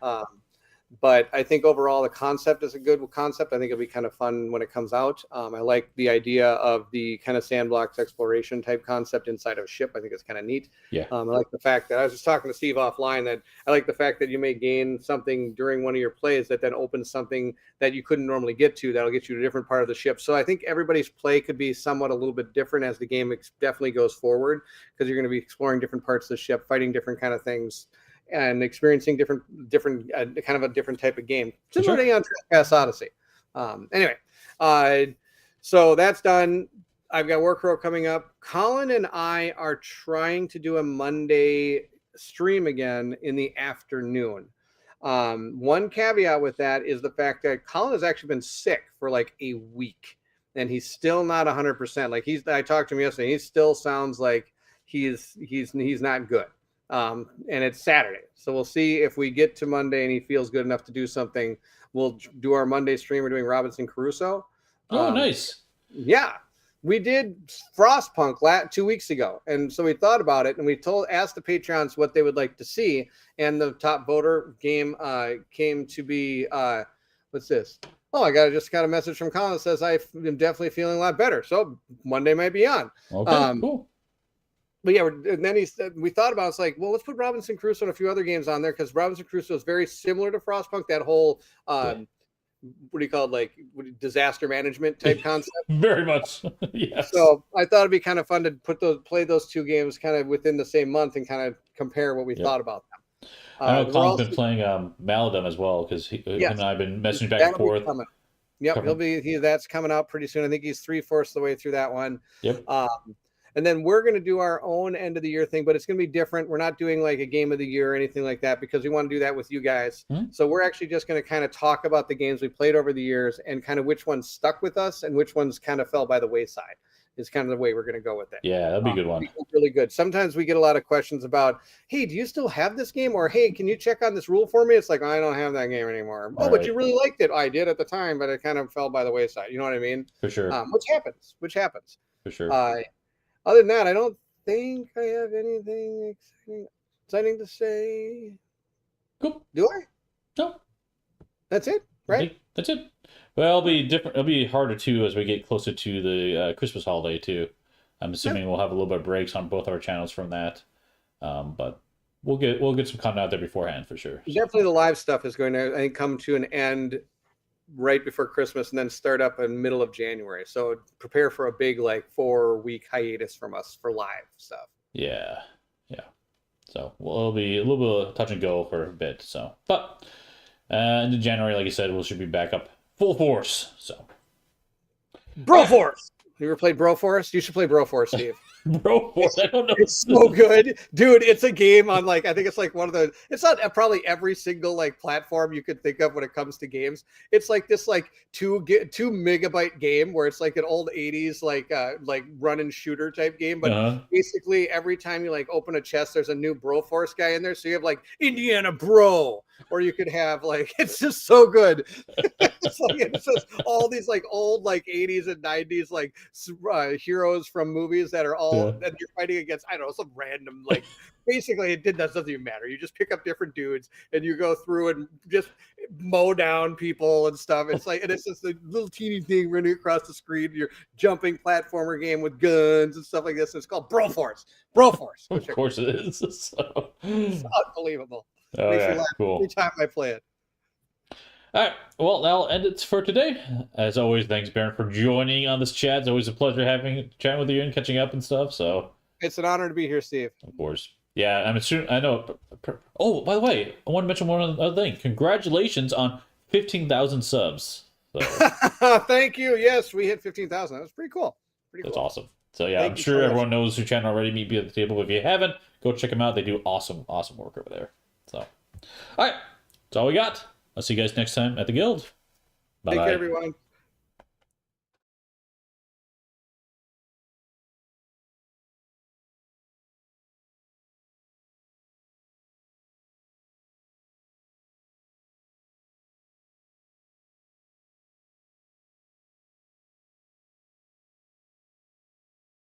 But I think overall the concept is a good concept. I think it'll be kind of fun when it comes out. I like the idea of the kind of sandbox exploration type concept inside of a ship. I think it's kind of neat. Yeah. I like the fact that I was just talking to Steve offline that I like the fact that you may gain something during one of your plays that then opens something that you couldn't normally get to. That'll get you to a different part of the ship. So I think everybody's play could be somewhat a little bit different as the game definitely goes forward, because you're going to be exploring different parts of the ship, fighting different kind of things, and experiencing different kind of a different type of game, similar to on Trespass Odyssey. Anyway, so that's done. I've got Warcrow coming up. Colin and I are trying to do a Monday stream again in the afternoon. One caveat with that is the fact that Colin has actually been sick for like a week, and he's still not 100%. Like I talked to him yesterday. He still sounds like he's not good. And it's Saturday, so we'll see if we get to Monday and he feels good enough to do something. We'll do our Monday stream. We're doing Robinson Crusoe. Oh, nice. Yeah, we did Frostpunk 2 weeks ago, and so we thought about it, and we asked the Patreons what they would like to see, and the top voter game came to be what's this? Oh, I just got a message from Colin that says I am definitely feeling a lot better, so Monday might be on. Okay, cool. But yeah, and then we thought about it's like, well, let's put Robinson Crusoe and a few other games on there, because Robinson Crusoe is very similar to Frostpunk. That whole what do you call it, like disaster management type concept? Very much. Yes. So I thought it'd be kind of fun to play those two games kind of within the same month and kind of compare what we thought about them. I know Colin's been playing Maladon as well, because him and I have been messaging back and forth. Yep, that's coming out pretty soon. I think he's 3/4 of the way through that one. Yep. And then we're going to do our own end of the year thing, but it's going to be different. We're not doing like a game of the year or anything like that, because we want to do that with you guys. So we're actually just going to kind of talk about the games we played over the years and kind of which ones stuck with us and which ones kind of fell by the wayside. Is kind of the way we're going to go with it. Yeah, that'd be a good one. Really good. Sometimes we get a lot of questions about, hey, do you still have this game? Or, hey, can you check on this rule for me? It's like, I don't have that game anymore. But you really liked it. I did at the time, but it kind of fell by the wayside. You know what I mean? For sure. Which happens. For sure. Other than that, I don't think I have anything exciting to say. Cool. Do I? No. That's it, right? That's it. Well, it'll be different. It'll be harder too as we get closer to the Christmas holiday too. I'm assuming we'll have a little bit of breaks on both our channels from that, but we'll get some content out there beforehand for sure. Definitely, the live stuff is going to, I think, come to an end right before Christmas and then start up in the middle of January. So prepare for a big 4-week hiatus from us for live stuff. Yeah. So it'll be a little bit of touch and go for a bit. So, but in January, like I said, we should be back up full force. So, Broforce. You ever played Broforce? You should play Broforce, Steve. Broforce. I don't know. It's so good, dude. It's a game on like I think it's like one of the. It's not probably every single like platform you could think of when it comes to games. It's like this like 2 megabyte game where it's like an old 80s like run and shooter type game. But basically every time you like open a chest, there's a new Broforce guy in there. So you have like Indiana Bro, or you could have like it's just so good. It's just all these like old like 80s and 90s like heroes from movies that are all that you're fighting against. I don't know, some random like basically that doesn't even matter. You just pick up different dudes and you go through and just mow down people and stuff. It's like, and it's just a little teeny thing running across the screen. You're jumping platformer game with guns and stuff like this. And it's called Broforce. Of course it is. So. It's unbelievable. Oh, Makes yeah, me laugh cool. every time I play it. All right, well, that'll end it for today. As always, thanks, Bairnt, for joining on this chat. It's always a pleasure chatting with you and catching up and stuff. So it's an honor to be here, Steve. Of course. Yeah, I'm assuming, I know. Oh, by the way, I want to mention one other thing. Congratulations on 15,000 subs. So. Thank you. Yes, we hit 15,000. That was pretty cool. That's awesome. So yeah, I'm sure everyone knows your channel already. Meet me at the table. If you haven't, go check them out. They do awesome work over there. So, all right, that's all we got. I'll see you guys next time at the guild. Bye. Take care, everyone.